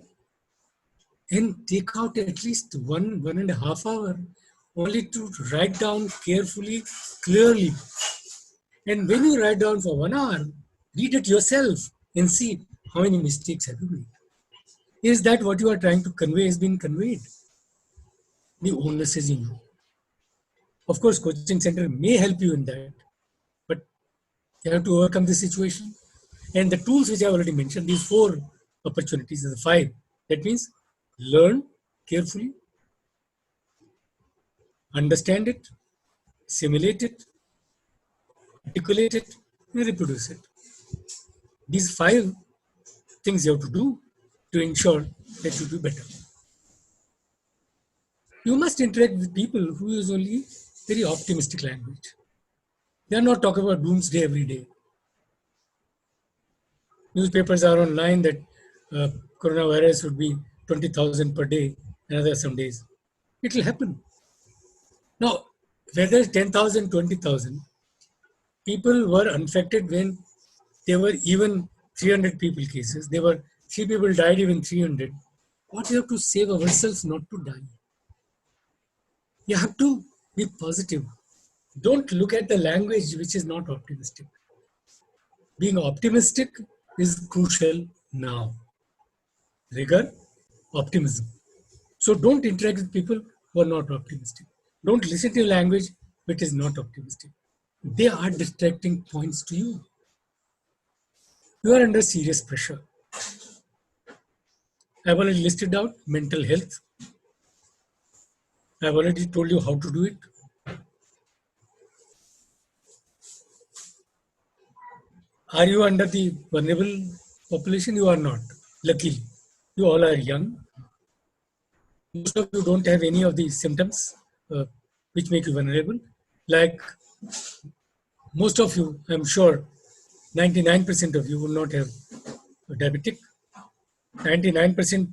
S2: and take out at least 1.5 hours only to write down carefully, clearly. And when you write down for 1 hour, read it yourself and see how many mistakes have you made. Is that what you are trying to convey has been conveyed? The onus is in you. Of course, coaching center may help you in that, but you have to overcome the situation. And the tools which I already mentioned, these 4 opportunities, the 5. That means learn carefully, understand it, simulate it, articulate it, and reproduce it. These 5 things you have to do to ensure that you do better. You must interact with people who use only very optimistic language. They are not talking about doomsday every day. Newspapers are online that uh, coronavirus would be 20,000 per day, another some days. It will happen. Now, whether 10,000, 20,000, people were infected when there were even 300 people cases. There were 3 people died, even 300. What we have to save ourselves not to die. You have to be positive. Don't look at the language which is not optimistic. Being optimistic is crucial now. Rigor, optimism. So don't interact with people who are not optimistic. Don't listen to language which is not optimistic. They are distracting points to you. You are under serious pressure. I've already listed out mental health. I've already told you how to do it. Are you under the vulnerable population? You are not. Luckily, you all are young. Most of you don't have any of these symptoms which make you vulnerable. Like most of you, I'm sure 99% of you will not have diabetic. 99%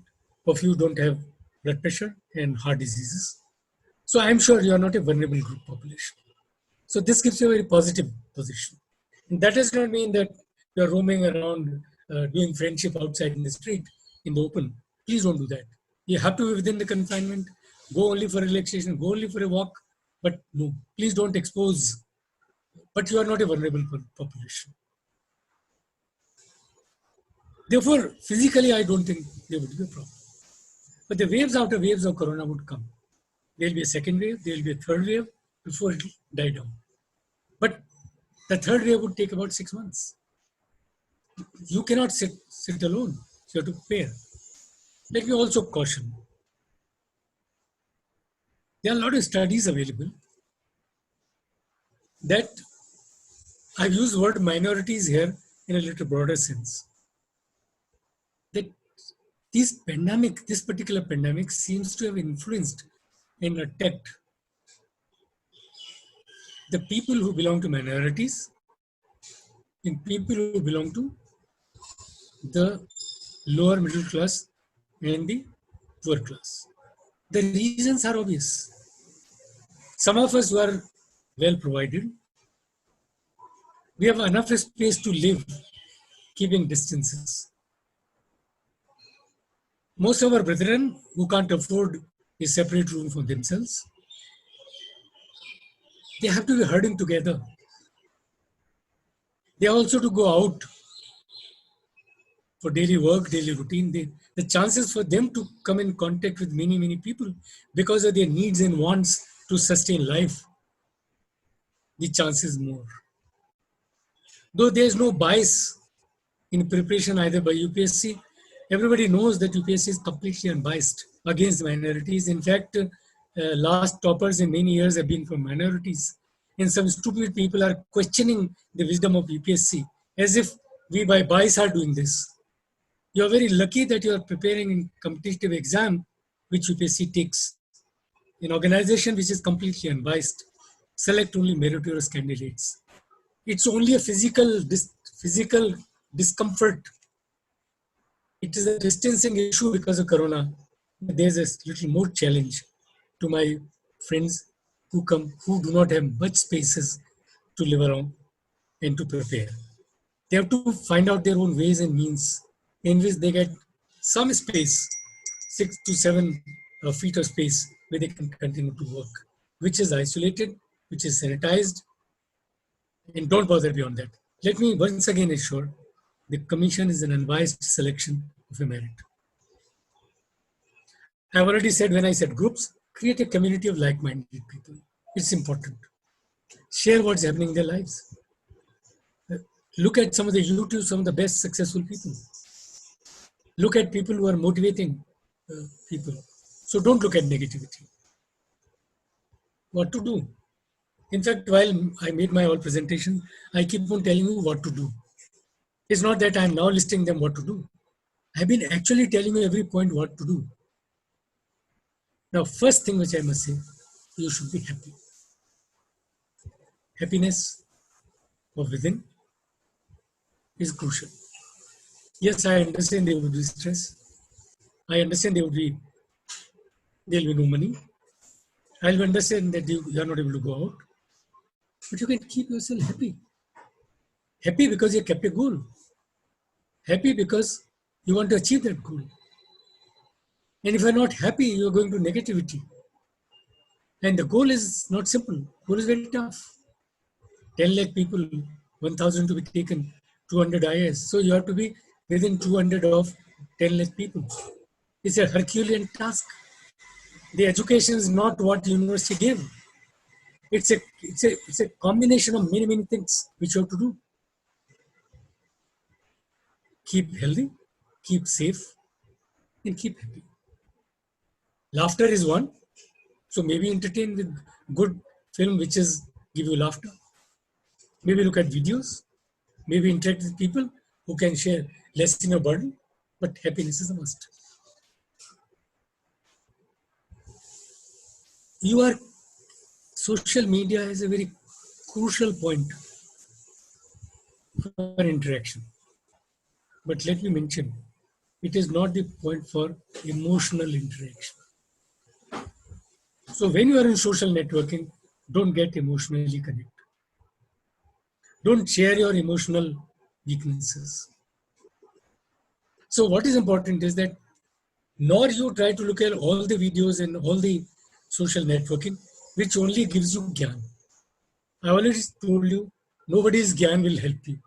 S2: of you don't have blood pressure and heart diseases. So I'm sure you are not a vulnerable group population. So this gives you a very positive position. And that does not mean that you're roaming around doing friendship outside in the street, in the open. Please don't do that. You have to be within the confinement, go only for relaxation, go only for a walk, but no, please don't expose. But you are not a vulnerable population. Therefore, physically, I don't think there would be a problem. But the waves after waves of corona would come. There will be a second wave, there will be a third wave before it will die down. But the third wave would take about 6 months. You cannot sit alone. You have to prepare. Let me also caution. There are a lot of studies available that I've used the word minorities here in a little broader sense. That this particular pandemic seems to have influenced and attacked the people who belong to minorities and people who belong to the lower middle class and the poor class. The reasons are obvious. Some of us were well provided. We have enough space to live, keeping distances. Most of our brethren who can't afford a separate room for themselves, they have to be herding together. They also to go out for daily work, daily routine. The chances for them to come in contact with many, many people because of their needs and wants to sustain life, the chance is more. Though there is no bias in preparation either by UPSC, everybody knows that UPSC is completely unbiased against minorities. In fact, last toppers in many years have been from minorities. And some stupid people are questioning the wisdom of UPSC as if we by bias are doing this. You are very lucky that you are preparing in competitive exam which UPSC takes. An organization which is completely unbiased, select only meritorious candidates. It's only a physical discomfort. It is a distancing issue because of corona. There's a little more challenge to my friends who do not have much spaces to live around and to prepare. They have to find out their own ways and means in which they get some space, 6 to 7 feet of space where they can continue to work, which is isolated, which is sanitized, and don't bother beyond that. Let me once again assure the Commission is an unbiased selection of a merit. I've already said when I said groups, create a community of like-minded people. It's important. Share what's happening in their lives. Look at some of the YouTube, some of the best successful people. Look at people who are motivating people. So don't look at negativity. What to do? In fact, while I made my whole presentation, I keep on telling you what to do. It's not that I'm now listing them what to do. I've been actually telling you every point what to do. Now, first thing which I must say, you should be happy. Happiness of within is crucial. Yes, I understand there would be stress. I understand there'll be no money. I'll understand that you are not able to go out, but you can keep yourself happy. Happy because you kept a goal. Happy because you want to achieve that goal. And if you're not happy, you're going to negativity. And the goal is not simple. Goal is very tough. 10 lakh people, 1,000 to be taken, 200 IS. So you have to be within 200 of 10 lakh people. It's a Herculean task. The education is not what university gave. It's a combination of many things which you have to do. Keep healthy, keep safe, and keep happy. Laughter is one. So maybe entertain with good film which is give you laughter. Maybe look at videos. Maybe interact with people who can share less in your burden. But happiness is a must. Your social media is a very crucial point for interaction. But let me mention, it is not the point for emotional interaction. So when you are in social networking, don't get emotionally connected. Don't share your emotional weaknesses. So what is important is that nor you try to look at all the videos and all the social networking, which only gives you gyan. I already told you, nobody's gyan will help you.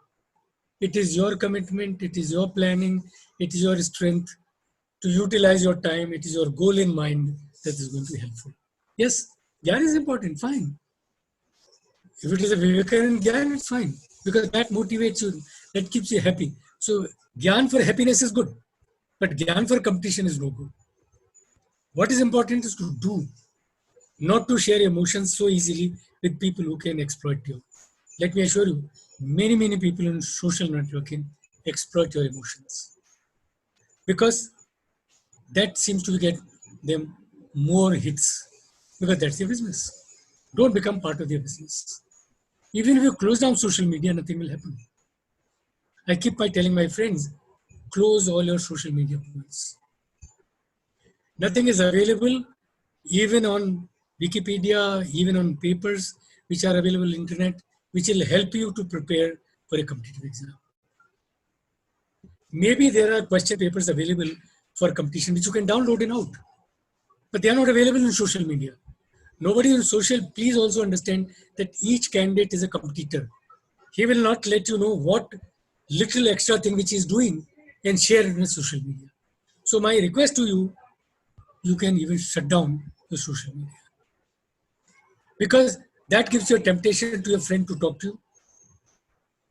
S2: It is your commitment, it is your planning, it is your strength to utilize your time, it is your goal in mind that is going to be helpful. Yes, gyan is important, fine. If it is a Vivekanand Gyan, it's fine because that motivates you, that keeps you happy. So, Gyan for happiness is good, but Gyan for competition is no good. What is important is to do, not to share emotions so easily with people who can exploit you. Let me assure you, many people in social networking exploit your emotions because that seems to get them more hits because that's their business. Don't become part of their business. Even if you close down social media, nothing will happen. I keep by telling my friends, close all your social media points. Nothing is available, even on Wikipedia, even on papers which are available on the internet, which will help you to prepare for a competitive exam. Maybe there are question papers available for competition which you can download and out, but they are not available in social media. Nobody on social, please also understand that each candidate is a competitor. He will not let you know what little extra thing which he is doing and share it in social media. So my request to you, you can even shut down the social media because that gives you a temptation to your friend to talk to you.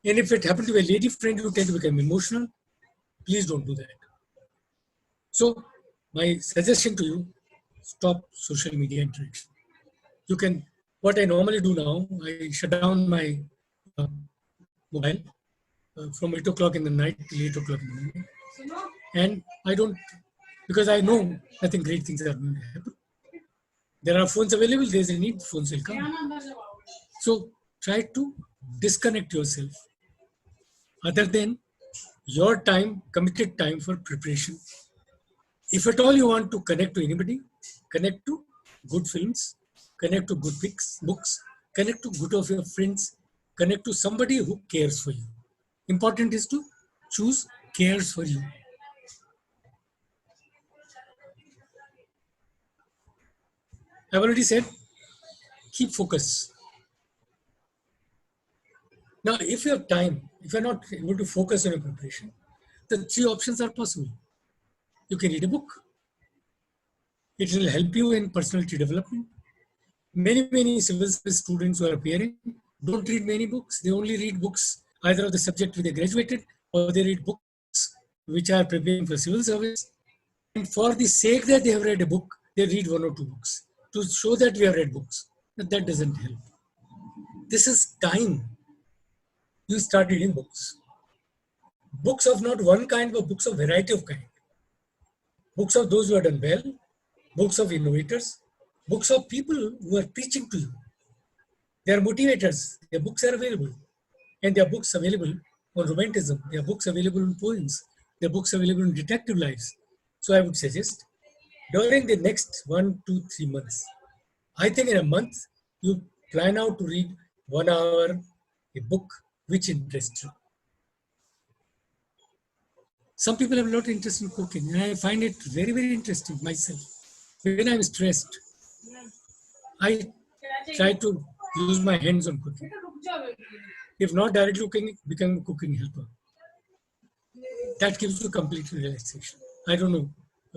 S2: And if it happens to be a lady friend, you tend to become emotional. Please don't do that. So my suggestion to you, stop social media interaction. You can, what I normally do now, I shut down my mobile from 8 o'clock in the night till 8 o'clock in the morning. And I don't, because I know nothing great things are going to happen. There are phones available, there's a need, phones will come. So try to disconnect yourself other than your time, committed time for preparation. If at all you want to connect to anybody, connect to good films, connect to good books, connect to good of your friends, connect to somebody who cares for you. Important is to choose cares for you. I've already said, keep focus. Now, if you have time, if you're not able to focus on your preparation, the three options are possible. You can read a book. It will help you in personality development. Many civil service students who are appearing don't read many books. They only read books either of the subject which they graduated or they read books which are preparing for civil service. And for the sake that they have read a book, they read one or two books to show that we have read books. But that doesn't help. This is time. You start reading books. Books of not one kind, but books of variety of kind. Books of those who have done well, books of innovators, books of people who are preaching to you. They are motivators. Their books are available. And there are books available on romanticism. There are books available on poems. The books available in Detective Lives. So I would suggest during the next 1, 2, 3 months, I think in a month, you plan out to read 1 hour a book which interests you. Some people have a lot of interest in cooking, and I find it very, very interesting myself. When I'm stressed, I try to use my hands on cooking. If not directly cooking, become a cooking helper. That gives you complete relaxation. I don't know.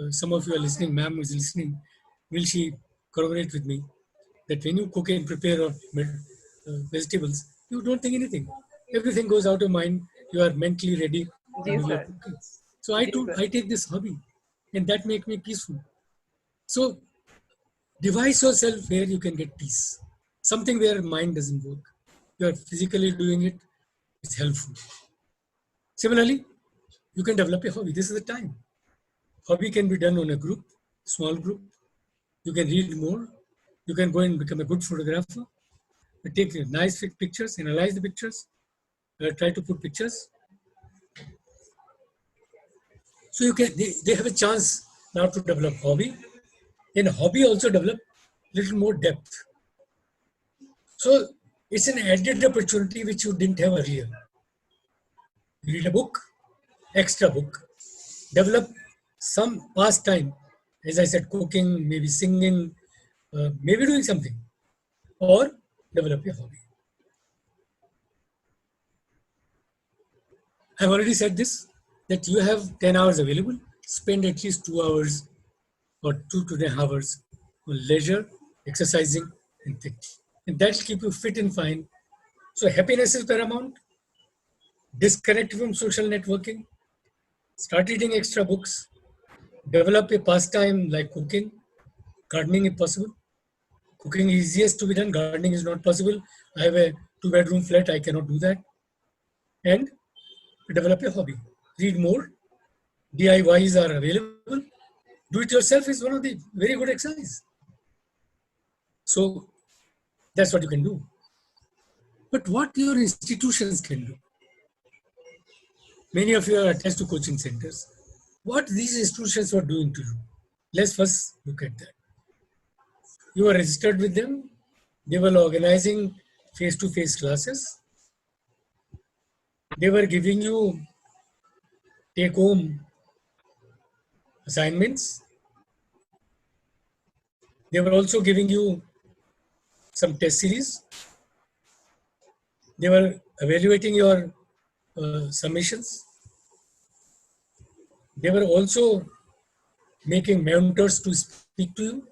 S2: Some of you are listening. Ma'am is listening. Will she corroborate with me that when you cook and prepare vegetables, you don't think anything. Everything goes out of mind. You are mentally ready to
S1: Yes,
S2: do your
S1: sir.
S2: cooking. So
S1: Yes, sir.
S2: I take this hobby, and that makes me peaceful. So devise yourself where you can get peace. Something where mind doesn't work. You are physically doing it. It's helpful. Similarly, you can develop a hobby. This is the time. Hobby can be done on a group, small group. You can read more. You can go and become a good photographer. Take nice pictures, analyze the pictures, try to put pictures. So they have a chance now to develop hobby. And hobby also develop little more depth. So it's an added opportunity which you didn't have earlier. You read a book, extra book, develop some pastime, as I said, cooking, maybe singing, maybe doing something, or develop a hobby. I've already said this, that you have 10 hours available, spend at least 2 hours or 2.5 hours on leisure, exercising, and thinking. And that'll keep you fit and fine. So happiness is paramount. Disconnect from social networking. Start reading extra books. Develop a pastime like cooking, gardening if possible. Cooking is easiest to be done. Gardening is not possible. I have a 2-bedroom flat. I cannot do that. And develop a hobby. Read more. DIYs are available. Do it yourself is one of the very good exercise. So that's what you can do. But what your institutions can do? Many of you are attached to coaching centers. What these institutions are doing to you? Let's first look at that. You are registered with them. They were organizing face-to-face classes. They were giving you take-home assignments. They were also giving you some test series. They were evaluating your submissions. They were also making mentors to speak to you.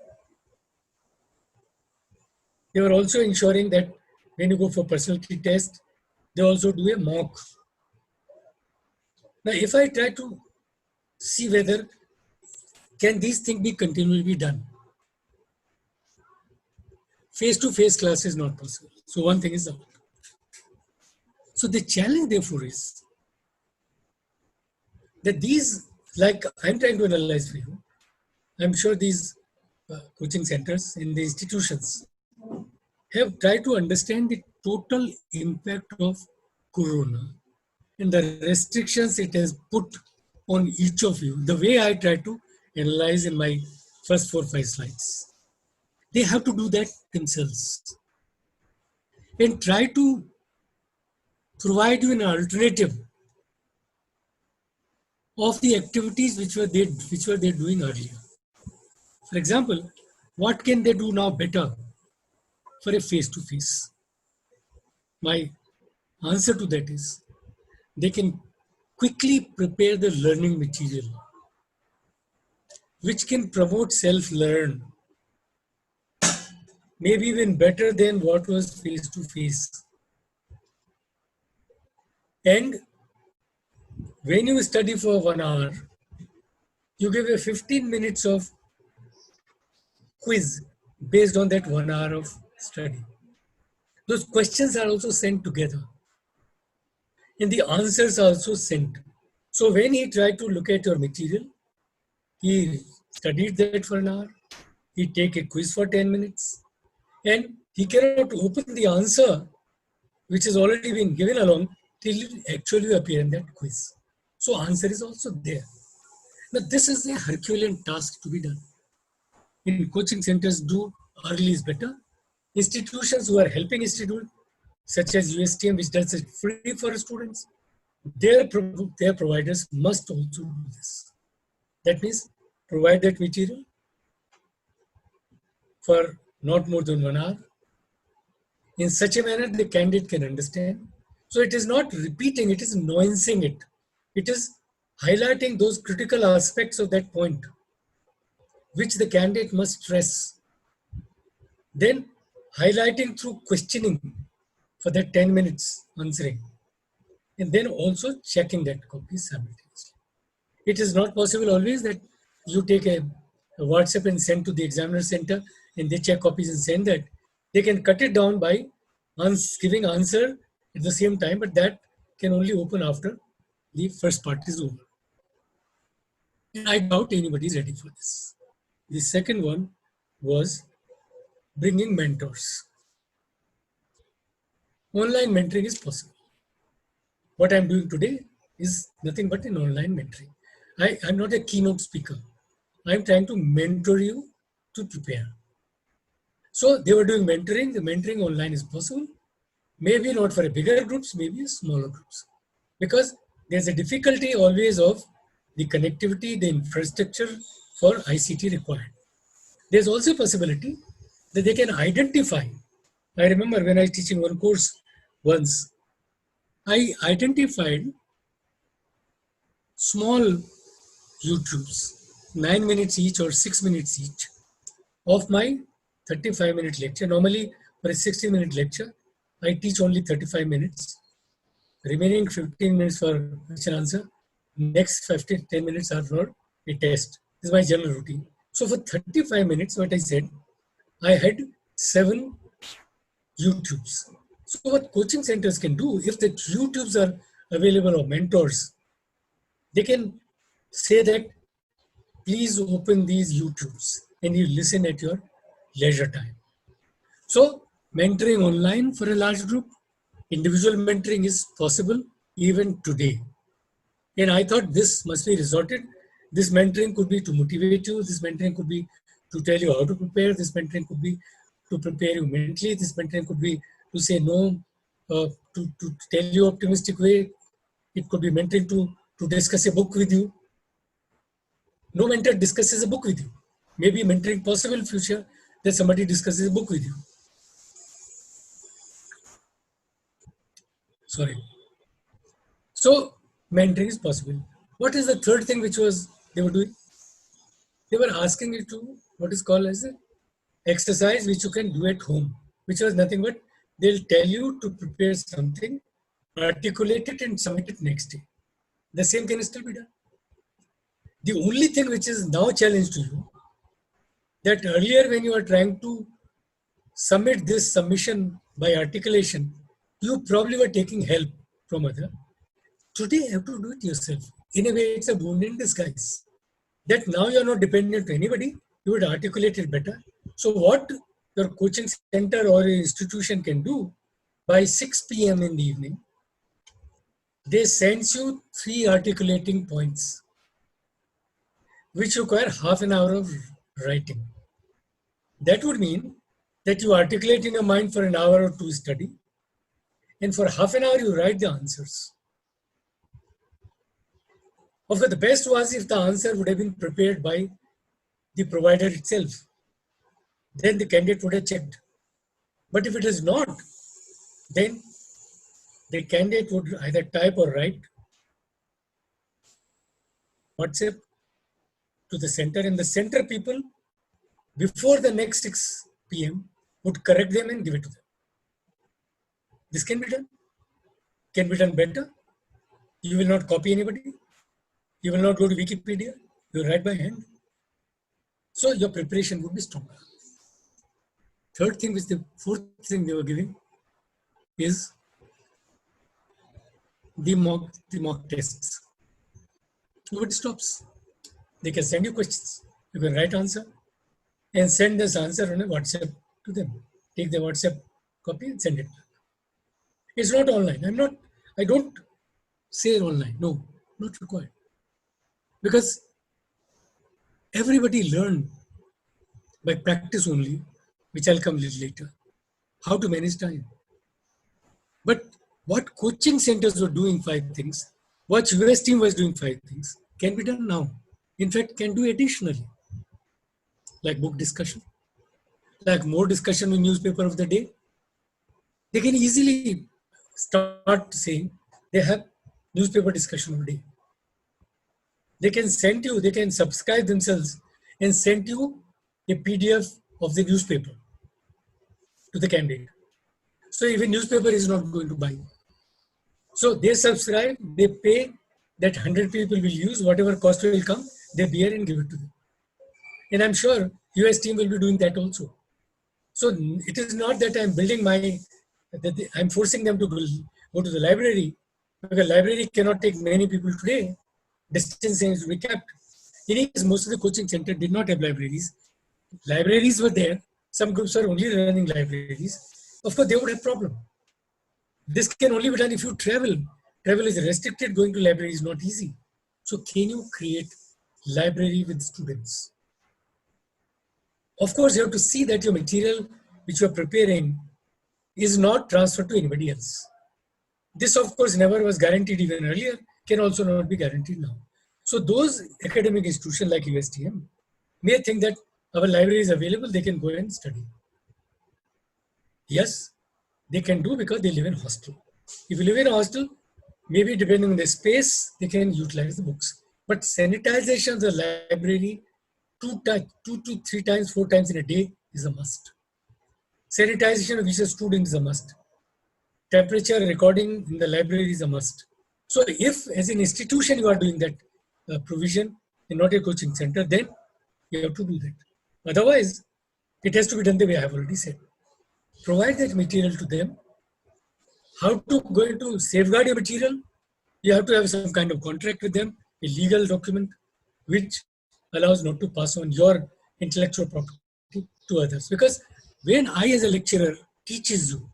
S2: They were also ensuring that when you go for personality test, they also do a mock. Now, if I try to see whether can these things be continually done, face-to-face class is not possible. So one thing is out. So the challenge, therefore, is that these, like I'm trying to analyze for you, I'm sure these coaching centers in the institutions have tried to understand the total impact of Corona and the restrictions it has put on each of you, the way I try to analyze in my first 4 or 5 slides. They have to do that themselves and try to provide you an alternative of the activities which were they doing earlier. For example, what can they do now better for a face-to-face? My answer to that is they can quickly prepare the learning material which can promote self-learn, maybe even better than what was face-to-face. And when you study for 1 hour, you give a 15 minutes of quiz based on that 1 hour of study. Those questions are also sent together and the answers are also sent. So when he tried to look at your material, he studied that for an hour, he take a quiz for 10 minutes, and he cannot open the answer which has already been given along till it actually appear in that quiz. So answer is also there. Now this is a Herculean task to be done. In coaching centers, do early is better. Institutions who are helping institute, such as USTM, which does it free for students, their providers must also do this. That means provide that material for not more than 1 hour in such a manner the candidate can understand. So it is not repeating, it is nuancing it. It is highlighting those critical aspects of that point, which the candidate must stress. Then highlighting through questioning for that 10 minutes answering. And then also checking that copy simultaneously. It is not possible always that you take a WhatsApp and send to the examiner center and they check copies and send that. They can cut it down by giving answer at the same time, but that can only open after the first part is over. And I doubt anybody is ready for this. The second one was bringing mentors. Online mentoring is possible. What I'm doing today is nothing but an online mentoring. I'm not a keynote speaker. I'm trying to mentor you to prepare. So they were doing mentoring. The mentoring online is possible. Maybe not for a bigger groups, maybe smaller groups. Because there's a difficulty always of the connectivity, the infrastructure for ICT required. There's also a possibility that they can identify. I remember when I was teaching one course once, I identified small YouTubes, 9 minutes each or 6 minutes each of my 35-minute lecture. Normally for a 60-minute lecture, I teach only 35 minutes. Remaining 15 minutes for question answer. Next 10 minutes are for a test. This is my general routine. So for 35 minutes, what I said, I had 7 YouTubes. So what coaching centers can do, if the YouTubes are available or mentors, they can say that, please open these YouTubes and you listen at your leisure time. So mentoring online for a large group, individual mentoring is possible even today. And I thought this must be resorted. This mentoring could be to motivate you. This mentoring could be to tell you how to prepare. This mentoring could be to prepare you mentally. This mentoring could be to say no, to tell you optimistic way. It could be mentoring to discuss a book with you. No mentor discusses a book with you. Maybe mentoring possible future that somebody discusses a book with you. Sorry. So mentoring is possible. What is the third thing which was they were doing? They were asking you to what is called as an exercise which you can do at home, which was nothing but they'll tell you to prepare something, articulate it and submit it next day. The same can still be done. The only thing which is now challenged to you, that earlier when you were trying to submit this submission by articulation, you probably were taking help from other. Today you have to do it yourself. In a way, it's a boon in disguise. That now you're not dependent to anybody, you would articulate it better. So what your coaching center or institution can do, by 6 p.m. in the evening, they send you 3 articulating points, which require half an hour of writing. That would mean that you articulate in your mind for an hour or 2 study, and for half an hour you write the answers. Of course, the best was if the answer would have been prepared by the provider itself. Then the candidate would have checked. But if it is not, then the candidate would either type or write WhatsApp to the center, and the center people before the next 6 p.m. would correct them and give it to them. This can be done. Can be done better. You will not copy anybody. You will not go to Wikipedia. You will write by hand. So your preparation would be stronger. Third thing, which the fourth thing they were giving, is the mock tests. Nobody stops. They can send you questions. You can write answer and send this answer on a WhatsApp to them. Take the WhatsApp copy and send it back. It's not online. I don't say online. No. Not required. Because everybody learned by practice only, which I'll come a little later, how to manage time. But what coaching centers were doing 5 things, what US team was doing 5 things, can be done now. In fact, can do additionally, like book discussion, like more discussion in newspaper of the day. They can easily start saying they have newspaper discussion of the day. They can send you, they can subscribe themselves and send you a PDF of the newspaper to the candidate. So even newspaper is not going to buy. So they subscribe, they pay, that 100 people will use, whatever cost will come, they bear and give it to them. And I'm sure US team will be doing that also. So it is not that I'm building I'm forcing them to go to the library, because library cannot take many people today. Distance needs to be kept. In case most of the coaching center did not have libraries. Libraries were there. Some groups are only running libraries. Of course, they would have problem. This can only be done if you travel. Travel is restricted. Going to library is not easy. So can you create library with students? Of course, you have to see that your material which you are preparing is not transferred to anybody else. This, of course, never was guaranteed even earlier, can also not be guaranteed now. So those academic institutions like USTM may think that our library is available, they can go and study. Yes, they can do because they live in hostel. If you live in a hostel, maybe depending on the space, they can utilize the books. But sanitization of the library 2 to 3 times, 4 times in a day is a must. Sanitization of each student is a must. Temperature recording in the library is a must. So if as an institution you are doing that provision and not a coaching center, then you have to do that. Otherwise, it has to be done the way I have already said. Provide that material to them. How to going to safeguard your material? You have to have some kind of contract with them, a legal document, which allows not to pass on your intellectual property to others. Because when I as a lecturer teaches you,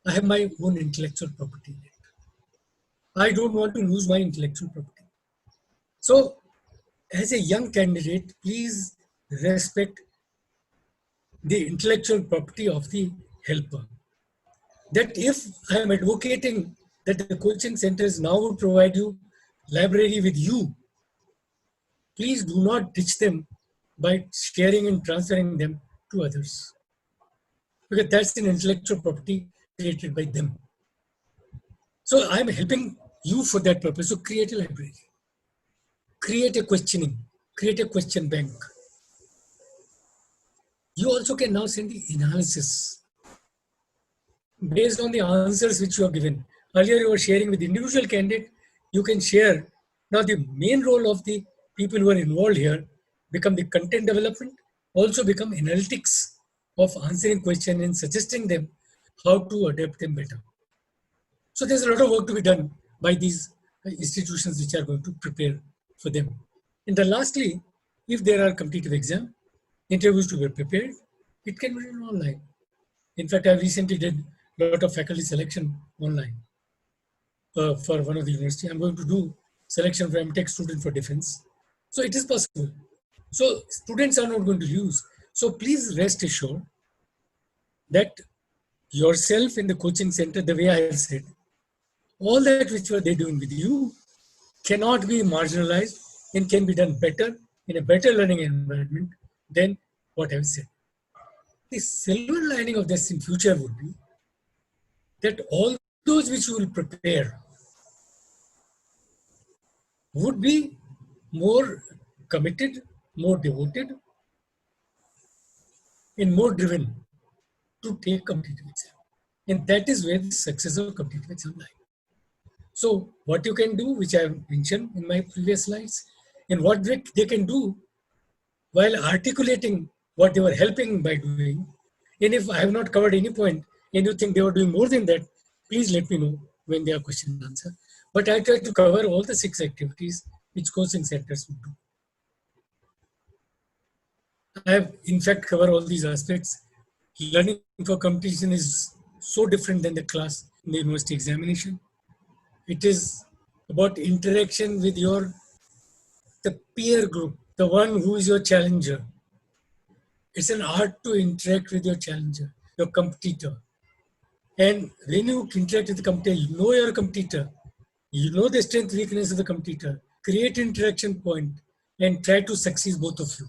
S2: I have my own intellectual property in it. I don't want to lose my intellectual property. So as a young candidate, please respect the intellectual property of the helper. That if I am advocating that the coaching centers now would provide you library with you, please do not ditch them by sharing and transferring them to others. Because that's an intellectual property created by them. So I'm helping you for that purpose. So create a library, create a questioning, create a question bank. You also can now send the analysis based on the answers which you have given. Earlier you were sharing with the individual candidate, you can share. Now the main role of the people who are involved here become the content development, also become analytics of answering questions and suggesting them how to adapt them better. So there's a lot of work to be done by these institutions which are going to prepare for them. And then lastly, if there are competitive exam, interviews to be prepared, it can be done online. In fact, I recently did a lot of faculty selection online for one of the university. I'm going to do selection for MTech student for defense. So it is possible. So students are not going to lose. So please rest assured that yourself in the coaching center, the way I have said, all that which were they doing with you cannot be marginalized and can be done better in a better learning environment than what I've said. The silver lining of this in future would be that all those which you will prepare would be more committed, more devoted, and more driven to take competitive exam. And that is where the success of competitive exam lies. So what you can do, which I have mentioned in my previous slides, and what they can do while articulating what they were helping by doing. And if I have not covered any point and you think they were doing more than that, please let me know when they are question and answer. But I try to cover all the 6 activities which coaching centers would do. I have in fact covered all these aspects. Learning for competition is so different than the class in the university examination. It is about interaction with the peer group, the one who is your challenger. It's an art to interact with your challenger, your competitor. And when you interact with the competitor, you know your competitor, you know the strength, weakness of the competitor, create interaction point and try to succeed both of you.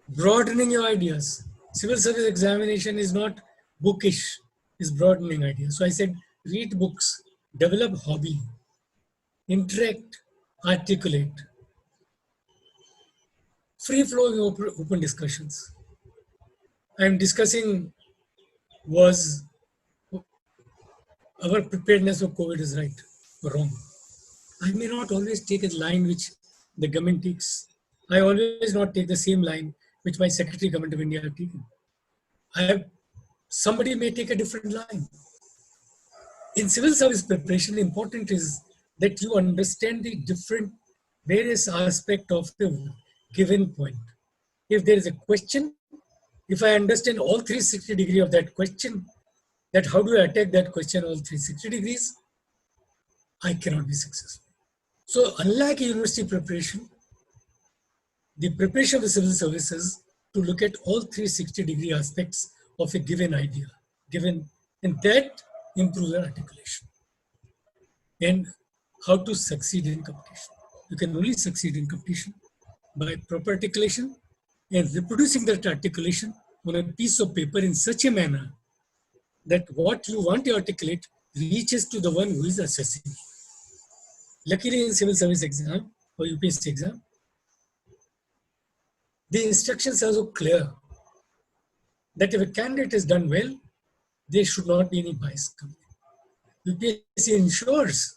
S2: Broadening your ideas. Civil service examination is not bookish, it's broadening ideas. So I said, read books, develop hobby, interact, articulate, free-flowing open discussions. I'm discussing was our preparedness for COVID is right or wrong. I may not always take a line which the government takes. I always not take the same line which my Secretary Government of India have taken. Somebody may take a different line. In civil service preparation, important is that you understand the different various aspects of the given point. If there is a question, if I understand all 360 degrees of that question, that how do I attack that question all 360 degrees, I cannot be successful. So unlike a university preparation, the preparation of the civil services to look at all 360-degree aspects of a given idea, and that improves your articulation. And how to succeed in competition. You can only succeed in competition by proper articulation and reproducing that articulation on a piece of paper in such a manner that what you want to articulate reaches to the one who is assessing. Luckily in civil service exam or UPSC exam, the instructions are so clear that if a candidate has done well, there should not be any bias coming. UPSC ensures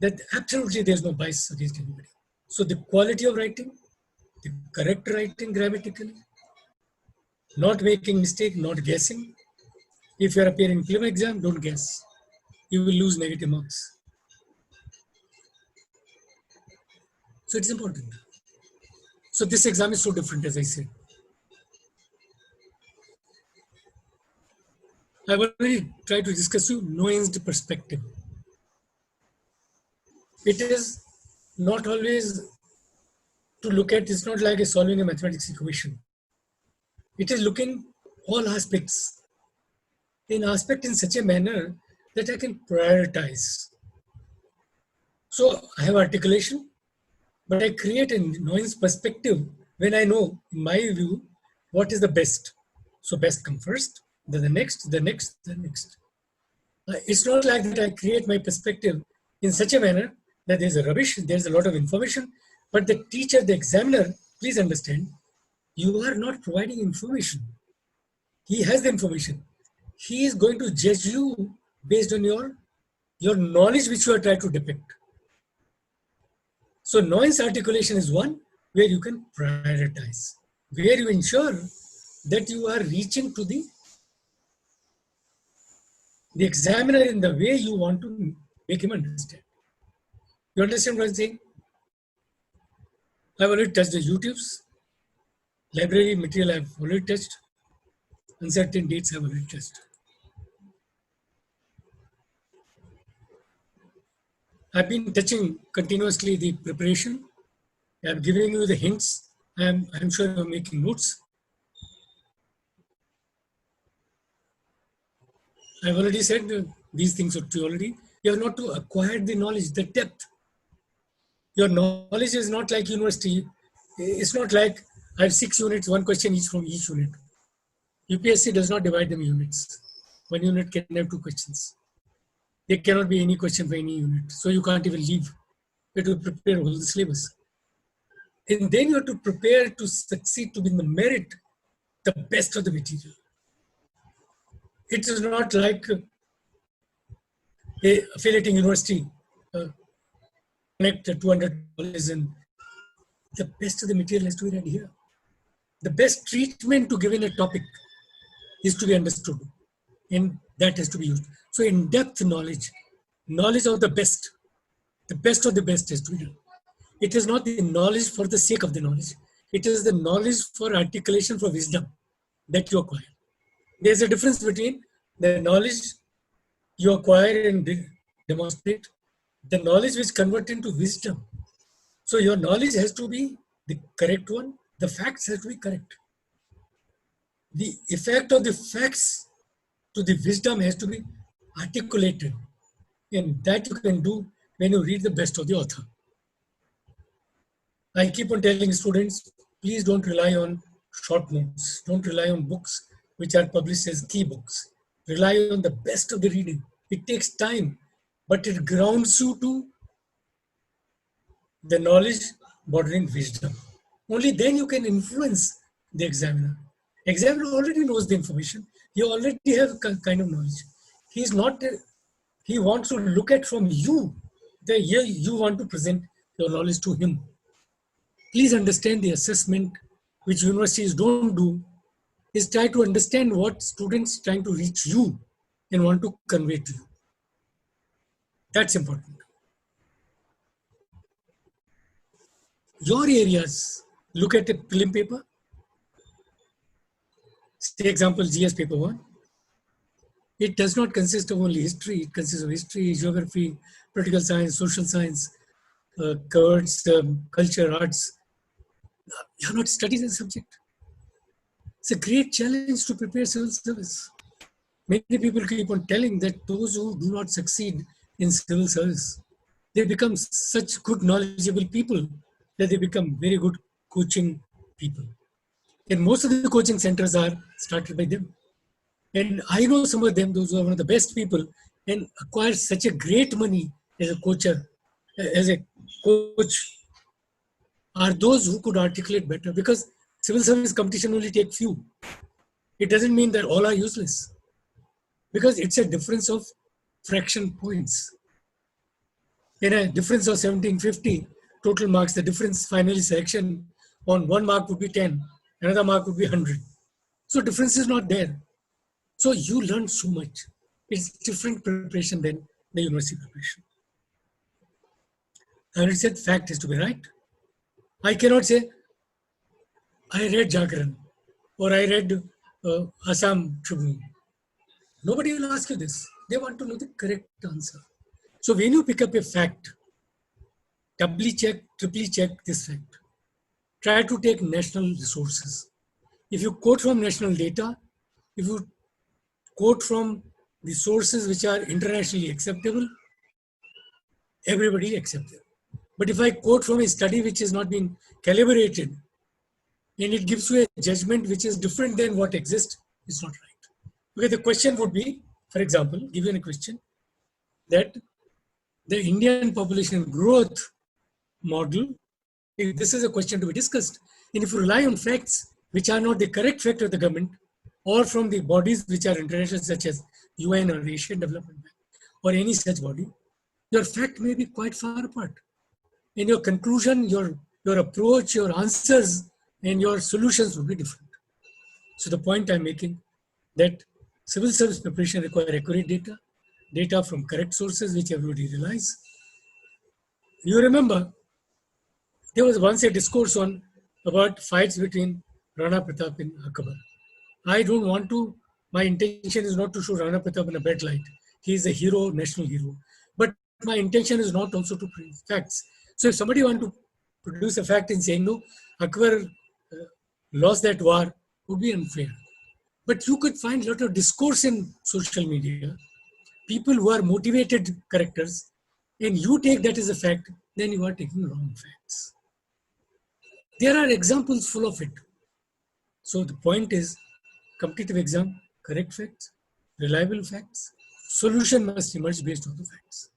S2: that absolutely there's no bias against anybody. So the quality of writing, the correct writing grammatically, not making mistake, not guessing. If you are appearing in preliminary exam, don't guess. You will lose negative marks. So it's important. So this exam is so different, as I said. I will really try to discuss you nuanced perspective. It is not always to look at, it's not like solving a mathematics equation. It is looking all aspects in such a manner that I can prioritize. So I have articulation, but I create a nuanced perspective when I know, in my view, what is the best. So best come first, then the next, the next, the next. It's not like that I create my perspective in such a manner that there's a rubbish, there's a lot of information, but the teacher, the examiner, please understand, you are not providing information. He has the information. He is going to judge you based on your knowledge which you are trying to depict. So nuance articulation is one where you can prioritize, where you ensure that you are reaching to the examiner in the way you want to make him understand. You understand what I'm saying? I've already touched the YouTubes. Library material I've already touched. Uncertain dates I've already touched. I've been touching continuously the preparation. I'm giving you the hints. I'm sure you're making notes. I've already said these things to you already. You have not to acquire the knowledge, the depth. Your knowledge is not like university. It's not like I have 6 units, one question each from each unit. UPSC does not divide them units. One unit can have 2 questions. There cannot be any question for any unit. So you can't even leave. You have to prepare all the syllabus. And then you have to prepare to succeed, to be in the merit, the best of the material. It is not like a affiliating university connect 200 colleges and the best of the material has to be read here. The best treatment to give in a topic is to be understood, and that has to be used. So in-depth knowledge of the best of the best has to be done. It is not the knowledge for the sake of the knowledge. It is the knowledge for articulation, for wisdom that you acquire. There's a difference between the knowledge you acquire and demonstrate the knowledge which convert into wisdom. So your knowledge has to be the correct one. The facts have to be correct. The effect of the facts to the wisdom has to be articulated. And that you can do when you read the best of the author. I keep on telling students, please don't rely on short notes. Don't rely on books which are published as key books. Rely on the best of the reading. It takes time, but it grounds you to the knowledge bordering wisdom. Only then you can influence the examiner. Examiner already knows the information. He already has kind of knowledge. He is not, he wants to look at from you. The here you want to present your knowledge to him. Please understand the assessment which universities don't do is try to understand what students trying to reach you and want to convey to you. That's important. Your areas, look at the prelim paper. Say example GS paper 1. It does not consist of only history. It consists of history, geography, political science, social science, covers culture, arts. You have not studied the subject. It's a great challenge to prepare civil service. Many people keep on telling that those who do not succeed in civil service, they become such good knowledgeable people that they become very good coaching people. And most of the coaching centers are started by them. And I know some of them, those who are one of the best people and acquire such a great money as a coacher, as a coach, are those who could articulate better, because civil service competition only take few. It doesn't mean that all are useless, because it's a difference of fraction points. In a difference of 1750 total marks, the difference finally selection on 1 mark would be 10, another mark would be 100. So difference is not there. So you learn so much. It's different preparation than the university preparation. I already said fact is to be right. I cannot say, I read Jagran or I read Assam Tribune. Nobody will ask you this. They want to know the correct answer. So when you pick up a fact, doubly check, triply check this fact. Try to take national resources. If you quote from national data, if you quote from the sources which are internationally acceptable, everybody accepts it. But if I quote from a study which has not been calibrated and it gives you a judgment which is different than what exists, it's not right. Because the question would be, for example, given a question that the Indian population growth model, if this is a question to be discussed, and if you rely on facts which are not the correct fact of the government or from the bodies which are international such as UN or Asian Development Bank or any such body, your fact may be quite far apart. In your conclusion, your approach, your answers, and your solutions will be different. So the point I'm making that civil service preparation requires accurate data, data from correct sources which everybody relies. You remember, there was once a discourse on about fights between Rana Pratap and Akbar. I don't want to, my intention is not to show Rana Pratap in a bad light. He is a hero, national hero. But my intention is not also to prove facts. So if somebody wants to produce a fact in saying, no, Akbar lost that war, would be unfair. But you could find a lot of discourse in social media, people who are motivated characters, and you take that as a fact, then you are taking wrong facts. There are examples full of it. So the point is, competitive exam, correct facts, reliable facts, solution must emerge based on the facts.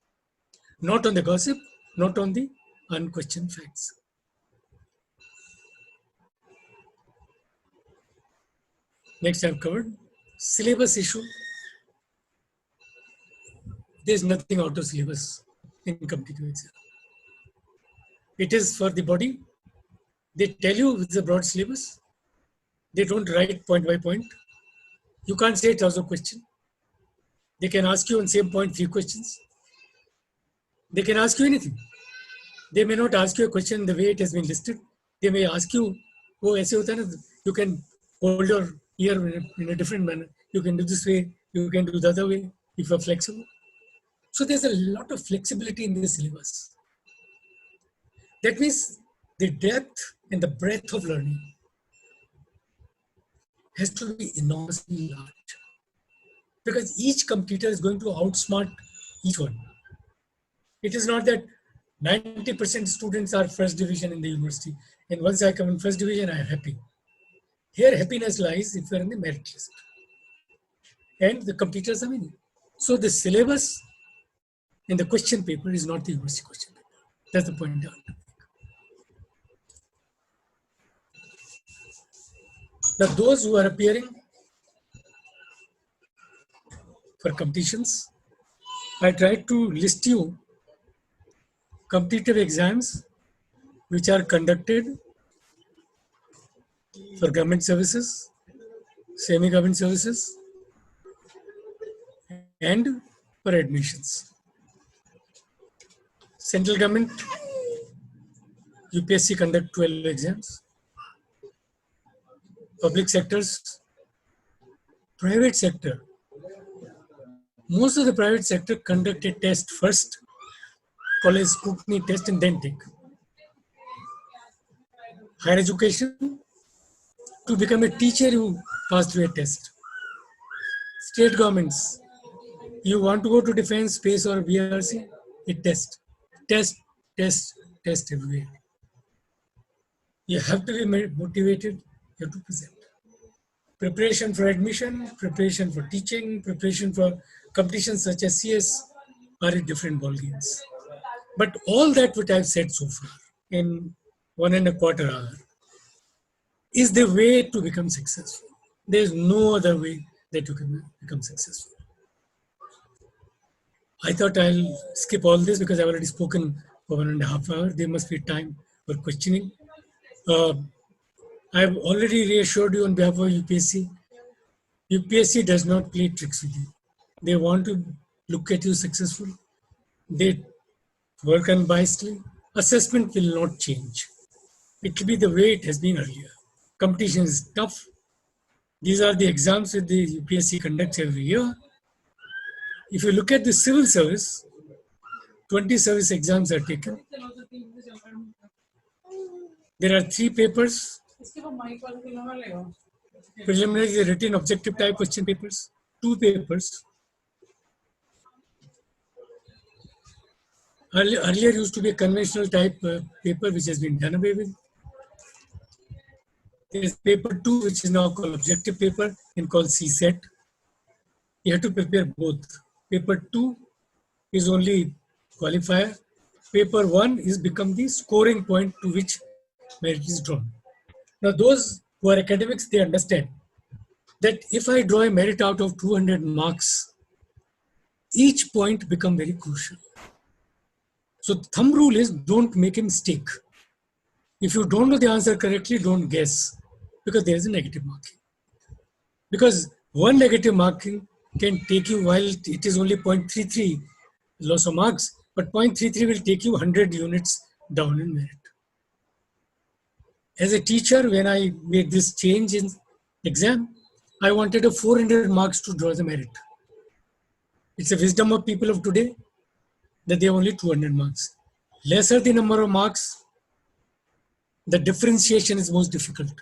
S2: Not on the gossip, not on the unquestioned facts. Next I've covered syllabus issue. There's nothing out of syllabus in competitive exam. It is for the body. They tell you it's a broad syllabus. They don't write point by point. You can't say 1,000 questions. They can ask you on same point 3 questions. They can ask you anything. They may not ask you a question the way it has been listed. They may ask you, oh, aise hota na, you can hold your ear in a different manner. You can do this way, you can do the other way if you're flexible. So there's a lot of flexibility in the syllabus. That means the depth and the breadth of learning has to be enormously large, because each competitor is going to outsmart each one. It is not that 90% students are first division in the university, and once I come in first division, I am happy. Here, happiness lies if you are in the merit list, and the competitors are many. So the syllabus in the question paper is not the university question paper. That's the point I want to make. Now, those who are appearing for competitions, I tried to list you competitive exams which are conducted for government services, semi-government services, and for admissions. Central government, UPSC conduct 12 exams. Public sectors, private sector. Most of the private sector conduct a test first, college scrutiny test, and then take. Higher education, to become a teacher, you pass through a test. State governments, you want to go to defense, space, or BRC, a test. Test, test, test everywhere. You have to be motivated, you have to present. Preparation for admission, preparation for teaching, preparation for competitions such as CS are in different ballgames. But all that which I've said so far in 1.25 hours is the way to become successful. There's no other way that you can become successful. I thought I'll skip all this because I've already spoken for 1.5 hours. There must be time for questioning. I've already reassured you on behalf of UPSC. UPSC does not play tricks with you. They want to look at you successful. They work unbiasedly. Assessment will not change. It will be the way it has been earlier. Competition is tough. These are the exams that the UPSC conducts every year. If you look at the civil service, 20 service exams are taken. There are 3 papers. Preliminary written objective type question papers, 2 papers. Earlier used to be a conventional type paper which has been done away with. There is paper 2 which is now called objective paper and called CSET. You have to prepare both. Paper 2 is only qualifier. Paper 1 is become the scoring point to which merit is drawn. Now those who are academics, they understand that if I draw a merit out of 200 marks, each point become very crucial. So thumb rule is don't make a mistake. If you don't know the answer correctly, don't guess, because there is a negative marking. Because one negative marking can take you, while it is only 0.33 loss of marks, but 0.33 will take you 100 units down in merit. As a teacher, when I made this change in exam, I wanted a 400 marks to draw the merit. It's a wisdom of people of today that they have only 200 marks. Lesser the number of marks, the differentiation is most difficult.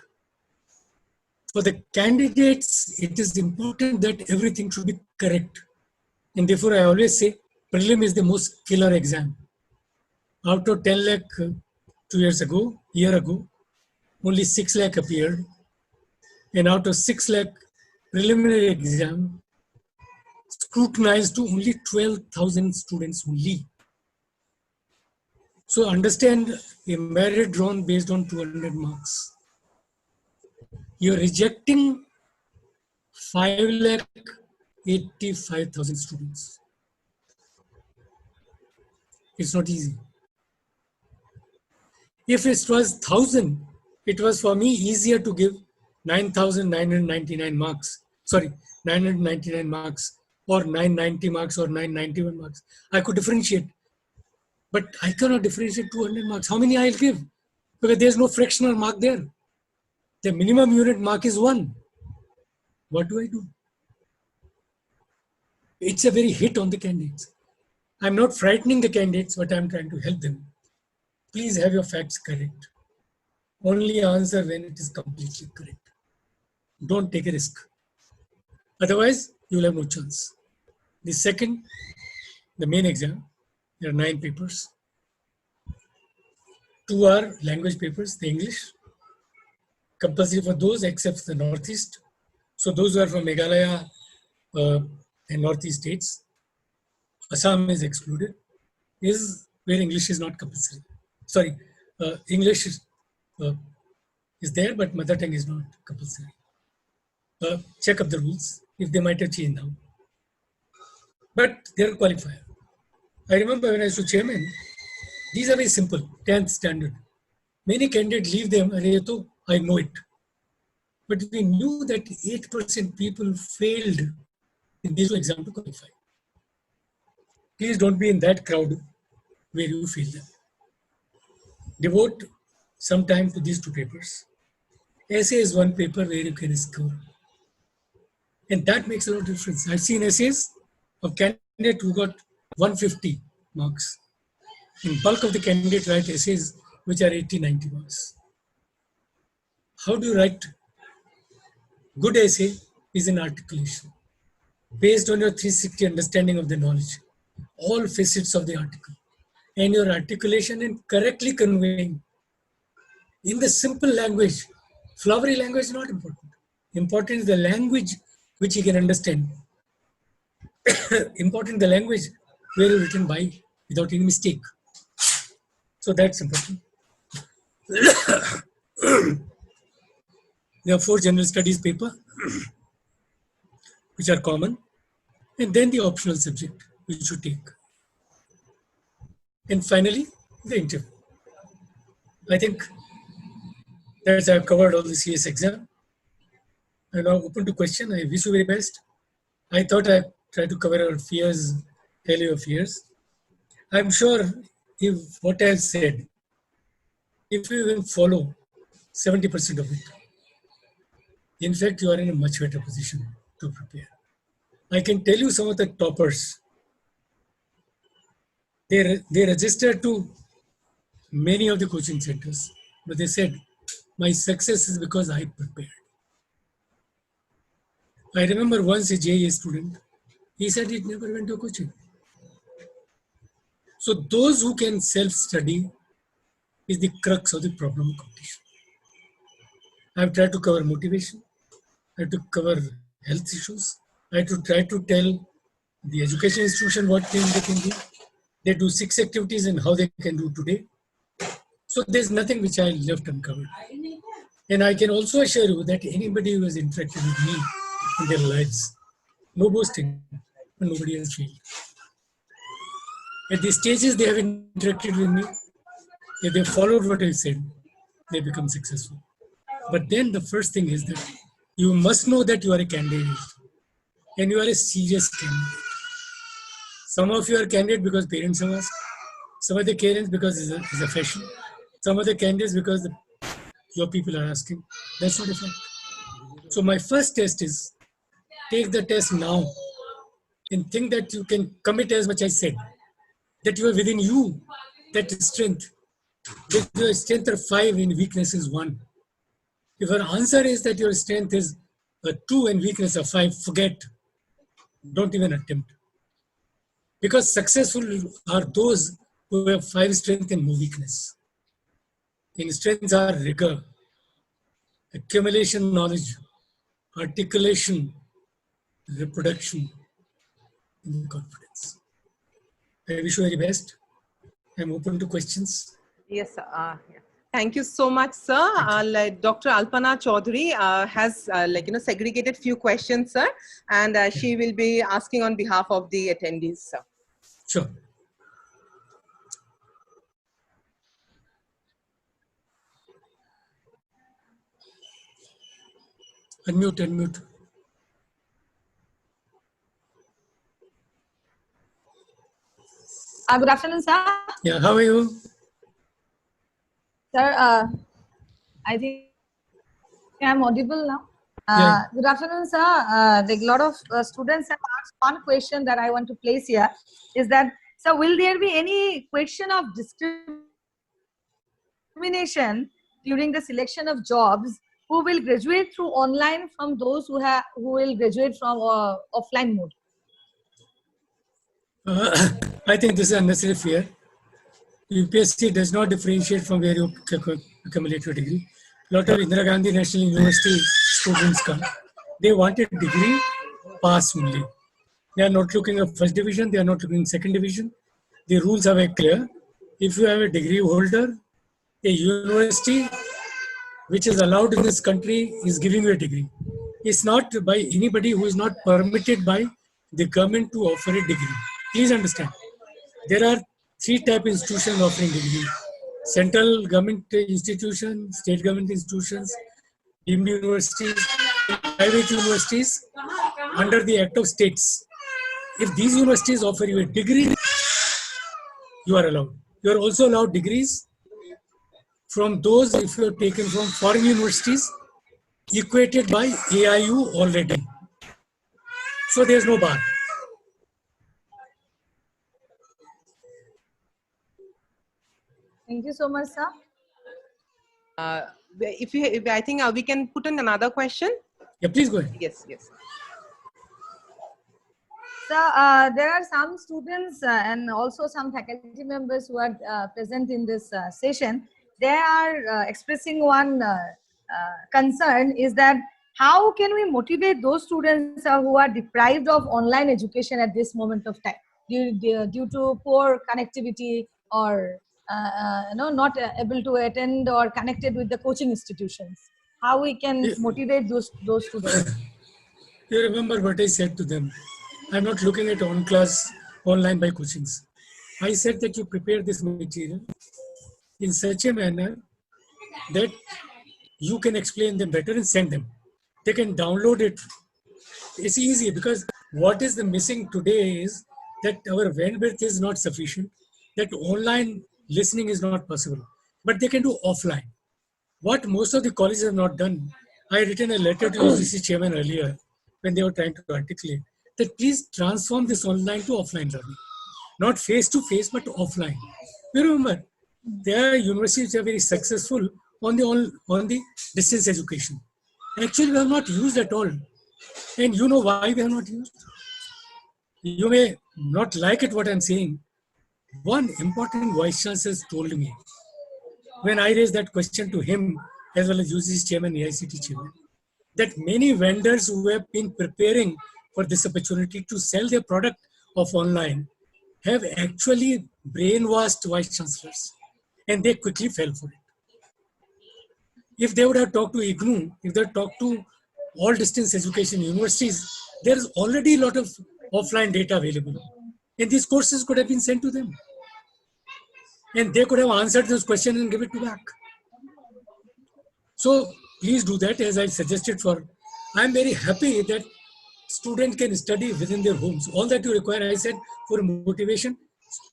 S2: For the candidates, it is important that everything should be correct. And therefore, I always say prelim is the most killer exam. Out of 10 lakh 2 years ago, year ago, only 6 lakh appeared. And out of 6 lakh preliminary exam, scrutinized to only 12,000 students only. So understand a merit drawn based on 200 marks. You're rejecting 5,85,000 students. It's not easy. If it was 1,000, it was for me easier to give 9,999 marks. Sorry, 999 marks or 990 marks or 991 marks. I could differentiate. But I cannot differentiate 200 marks. How many I'll give? Because there's no fractional mark there. The minimum unit mark is 1. What do I do? It's a very hit on the candidates. I'm not frightening the candidates, but I'm trying to help them. Please have your facts correct. Only answer when it is completely correct. Don't take a risk. Otherwise, you will have no chance. The second, the main exam, there are 9 papers. 2 are language papers, the English, compulsory for those except the Northeast. So those who are from Meghalaya and Northeast states, Assam is excluded, is where English is not compulsory. Sorry, English is there, but mother tongue is not compulsory. Check up the rules if they might have changed now. But they're qualifier. I remember when I was chairman, these are very simple, 10th standard. Many candidates leave them, I know it. But we knew that 8% people failed in these 2 exams to qualify. Please don't be in that crowd where you fail them. Devote some time to these 2 papers. Essay is one paper where you can score. And that makes a lot of difference. I've seen essays of candidates who got 150 marks. In bulk of the candidates write essays which are 80, 90 marks. How do you write? Good essay is an articulation based on your 360 understanding of the knowledge, all facets of the article, and your articulation in correctly conveying in the simple language. Flowery language is not important. Important is the language which he can understand. Important the language where you written by without any mistake. So that's important. There are 4 general studies paper which are common, and then the optional subject which you take. And finally, the interview. I think that's I've covered all the CS exam. I'm now open to question. I wish you very best. I thought I'd try to cover our fears, tell your fears. I'm sure if what I've said, if you will follow 70% of it, in fact, you are in a much better position to prepare. I can tell you some of the toppers. They registered to many of the coaching centers, but they said, my success is because I prepared. I remember once a JEA student, he said he never went to coaching. So those who can self-study is the crux of the problem of competition. I've tried to cover motivation. I have to cover health issues. I have to try to tell the education institution what they can do. They do 6 activities and how they can do today. So there's nothing which I left uncovered. And I can also assure you that anybody who has interacted with me in their lives, no boasting, but nobody has failed. At the stages they have interacted with me, if they followed what I said, they become successful. But then the first thing is that you must know that you are a candidate and you are a serious candidate. Some of you are candidate because parents have asked. Some of the candidates because it's a fashion. Some of the candidates because your people are asking. That's not a fact. So my first test is take the test now and think that you can commit as much as I said. That you are within you, that strength. That your strength are 5 and weakness is 1. If your answer is that your strength is a 2 and weakness of 5, forget. Don't even attempt. Because successful are those who have 5 strength and no weakness. And strengths are rigor, accumulation knowledge, articulation, reproduction, and confidence. I wish you very best. I'm open to questions.
S1: Yes, yeah. Thank you so much, sir. Dr. Alpana Chaudhary has segregated few questions, sir, and she will be asking on behalf of the attendees, sir.
S2: Sure. Unmute.
S4: Good afternoon, sir.
S2: Yeah, how are you?
S4: Sir, I think I'm audible now.
S2: Yeah.
S4: Good afternoon, sir. A lot of students have asked one question that I want to place here is that So will there be any question of discrimination during the selection of jobs? Who will graduate through online from those who will graduate from offline mode?
S2: I think this is unnecessary fear. UPSC does not differentiate from where you accumulate your degree. A lot of Indira Gandhi National University students come. They want a degree pass only. They are not looking at first division. They are not looking at second division. The rules are very clear. If you have a degree holder, a university which is allowed in this country is giving you a degree. It's not by anybody who is not permitted by the government to offer a degree. Please understand. There are three type of institutions offering degree. Central government institutions, state government institutions, deemed universities, private universities under the Act of States. If these universities offer you a degree, you are allowed. You are also allowed degrees from those if you are taken from foreign universities equated by AIU already. So there is no bar.
S4: Thank you so much, sir.
S1: If I think we can put in another question.
S2: Yeah, please go ahead.
S1: Yes, yes.
S4: So there are some students and also some faculty members who are present in this session. They are expressing one concern is that how can we motivate those students who are deprived of online education at this moment of time due to poor connectivity or not able to attend or connected with the coaching institutions? How we can motivate those students?
S2: You remember what I said to them. I'm not looking at online by coachings. I said that you prepare this material in such a manner that you can explain them better and send them. They can download it. It's easy because what is the missing today is that our bandwidth is not sufficient, that online listening is not possible, but they can do offline. What most of the colleges have not done, I written a letter to UGC chairman earlier when they were trying to articulate that please transform this online to offline learning, not face to face, but offline. You remember, there are universities which are very successful on the distance education. Actually, we have not used at all. And you know why we have not used? You may not like it what I'm saying. One important vice chancellor told me when I raised that question to him as well as UGC chairman, AICT chairman, that many vendors who have been preparing for this opportunity to sell their product of online have actually brainwashed vice chancellors and they quickly fell for it. If they would have talked to IGNOU, if they had talked to all distance education universities, there is already a lot of offline data available. And these courses could have been sent to them. And they could have answered those questions and give it back. So please do that as I suggested for. I'm very happy that students can study within their homes. All that you require, I said, for motivation,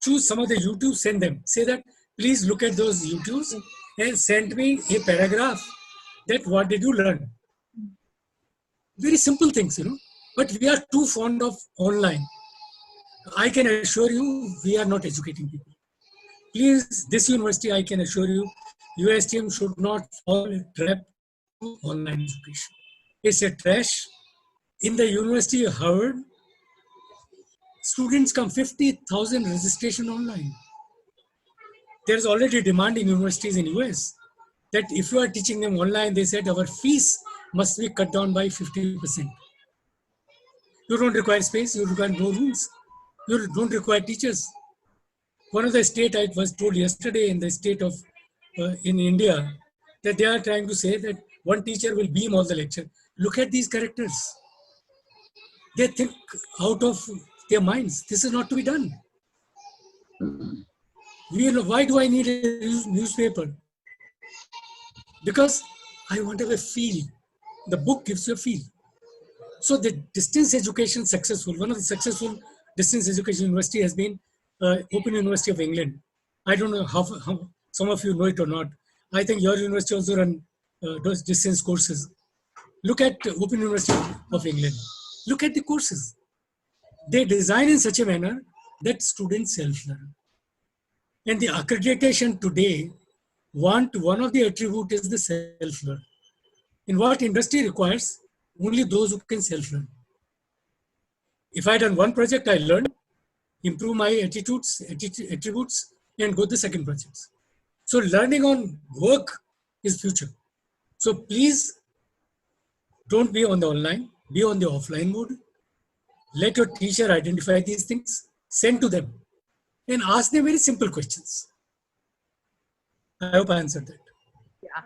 S2: choose some of the YouTube, send them. Say that, please look at those YouTubes and send me a paragraph that what did you learn. Very simple things, but we are too fond of online. I can assure you, we are not educating people. Please, this university, I can assure you, USTM should not fall a trap to online education. It's a trash. In the University of Harvard, students come 50,000 registration online. There's already demand in universities in US that if you are teaching them online, they said our fees must be cut down by 50%. You don't require space, you require no rooms. You don't require teachers. One of the state, I was told yesterday in the state of in India, that they are trying to say that one teacher will beam all the lecture. Look at these characters. They think out of their minds. This is not to be done. Why do I need a newspaper? Because I want to have a feel. The book gives you a feel. So the distance education successful, one of the successful distance education university has been Open University of England. I don't know how some of you know it or not. I think your university also run those distance courses. Look at Open University of England. Look at the courses. They design in such a manner that students self-learn. And the accreditation today want one of the attribute is the self-learn. In what industry requires only those who can self-learn. If I done one project, I learn, improve my attributes, and go to the second projects. So learning on work is future. So please don't be on the online, be on the offline mode. Let your teacher identify these things, send to them, and ask them very simple questions. I hope I answered that.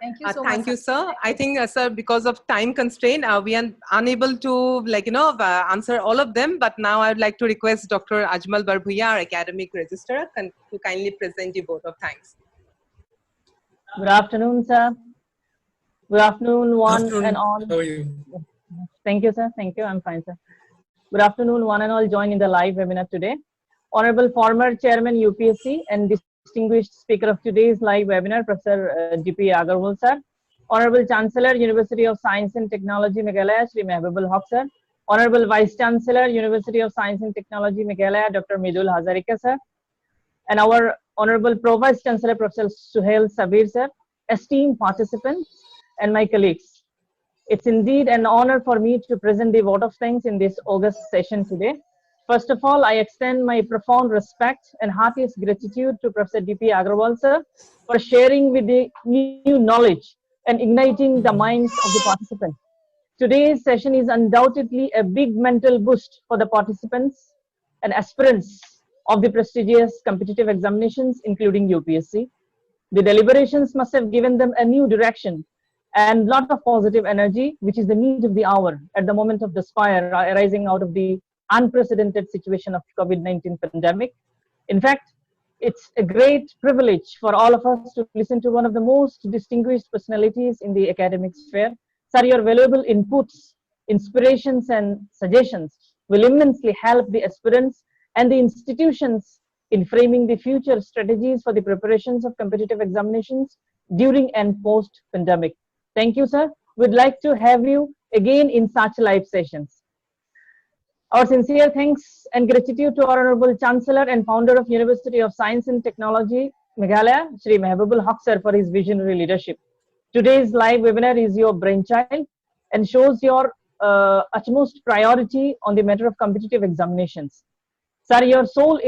S4: Thank you so much.
S1: Thank you, sir. I think, sir, because of time constraint, we are unable to, answer all of them. But now I would like to request Dr. Ajmal Barbhuiya, our academic registrar, to kindly present your vote of thanks.
S5: Good afternoon, sir. Good afternoon, one
S2: Afternoon.
S5: and all.
S2: How are you?
S5: Thank you, sir. Thank you. I'm fine, sir. Good afternoon, one and all joined in the live webinar today. Honorable former Chairman UPSC and distinguished speaker of today's live webinar, Professor D.P. Agarwal, sir. Honorable Chancellor, University of Science and Technology, Meghalaya, Shri Mehbubul Haq, sir. Honorable Vice Chancellor, University of Science and Technology, Meghalaya, Dr. Midul Hazarika, sir. And our Honorable Pro Vice Chancellor, Professor Suhail Sabir, sir. Esteemed participants and my colleagues. It's indeed an honor for me to present the vote of thanks in this August session today. First of all, I extend my profound respect and heartiest gratitude to Professor D.P. Agarwal, sir, for sharing with the new knowledge and igniting the minds of the participants. Today's session is undoubtedly a big mental boost for the participants and aspirants of the prestigious competitive examinations, including UPSC. The deliberations must have given them a new direction and lot of positive energy, which is the need of the hour at the moment of despair arising out of the unprecedented situation of COVID-19 pandemic. In fact, it's a great privilege for all of us to listen to one of the most distinguished personalities in the academic sphere. Sir, your valuable inputs, inspirations, and suggestions will immensely help the aspirants and the institutions in framing the future strategies for the preparations of competitive examinations during and post-pandemic. Thank you, sir. We'd like to have you again in such live sessions. Our sincere thanks and gratitude to our Honorable Chancellor and founder of University of Science and Technology, Meghalaya, Shri Mehbubul Haq, sir, for his visionary leadership. Today's live webinar is your brainchild and shows your utmost priority on the matter of competitive examinations. Sir,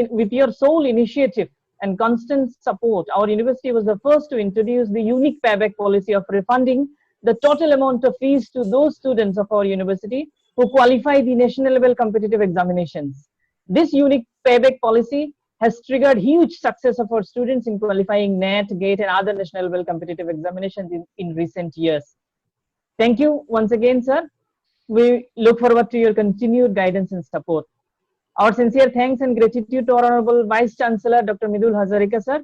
S5: with your sole initiative and constant support, our university was the first to introduce the unique payback policy of refunding the total amount of fees to those students of our university who qualify the national level competitive examinations. This unique payback policy has triggered huge success of our students in qualifying NET, GATE, and other national level competitive examinations in recent years. Thank you once again, sir. We look forward to your continued guidance and support. Our sincere thanks and gratitude to our Honorable Vice Chancellor, Dr. Midul Hazarika, sir,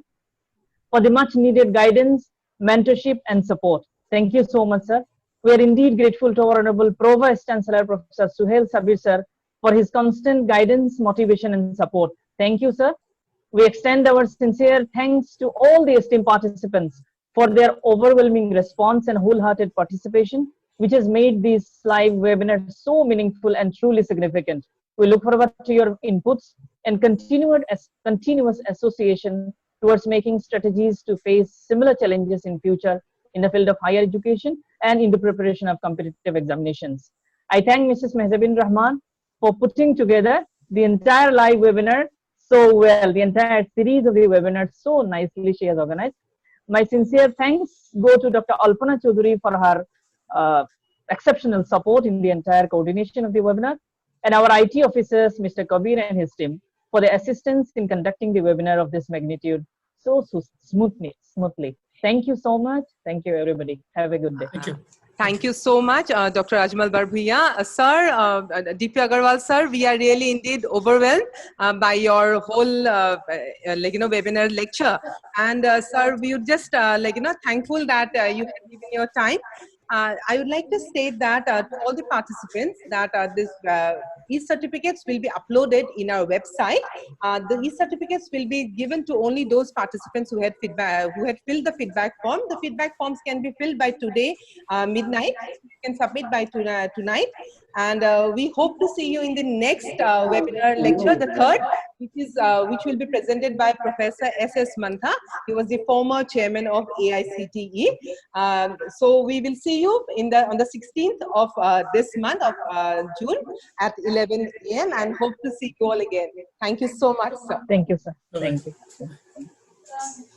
S5: for the much needed guidance, mentorship, and support. Thank you so much, sir. We are indeed grateful to our Honorable Pro Vice Chancellor, Professor Suhail Sabir, sir, for his constant guidance, motivation, and support. Thank you, sir. We extend our sincere thanks to all the esteemed participants for their overwhelming response and wholehearted participation, which has made this live webinar so meaningful and truly significant. We look forward to your inputs and continuous association towards making strategies to face similar challenges in future in the field of higher education and in the preparation of competitive examinations. I thank Mrs. Mehzabin Rahman for putting together the entire live webinar so well, the entire series of the webinars so nicely she has organized. My sincere thanks go to Dr. Alpana Choudhury for her exceptional support in the entire coordination of the webinar, and our IT officers, Mr. Kabir and his team, for their assistance in conducting the webinar of this magnitude so smoothly. Thank you so much. Thank you, everybody. Have a good day.
S2: Thank you.
S1: Thank you so much, Dr. Ajmal Barbhuiya. Sir, D.P. Agarwal, sir, we are really indeed overwhelmed by your whole, webinar lecture. And sir, we would just, thankful that you have given your time. I would like to state that to all the participants that this e-certificates will be uploaded in our website. The e-certificates will be given to only those participants who had filled the feedback form. The feedback forms can be filled by today midnight. You can submit by tonight. And we hope to see you in the next webinar lecture, the third, which will be presented by Professor S.S. Mantha. He was the former chairman of AICTE. So we will see you on the 16th of this month of June at 11 a.m. and hope to see you all again. Thank you so much, sir.
S5: Thank you, sir.
S2: Bye-bye.
S5: Thank you.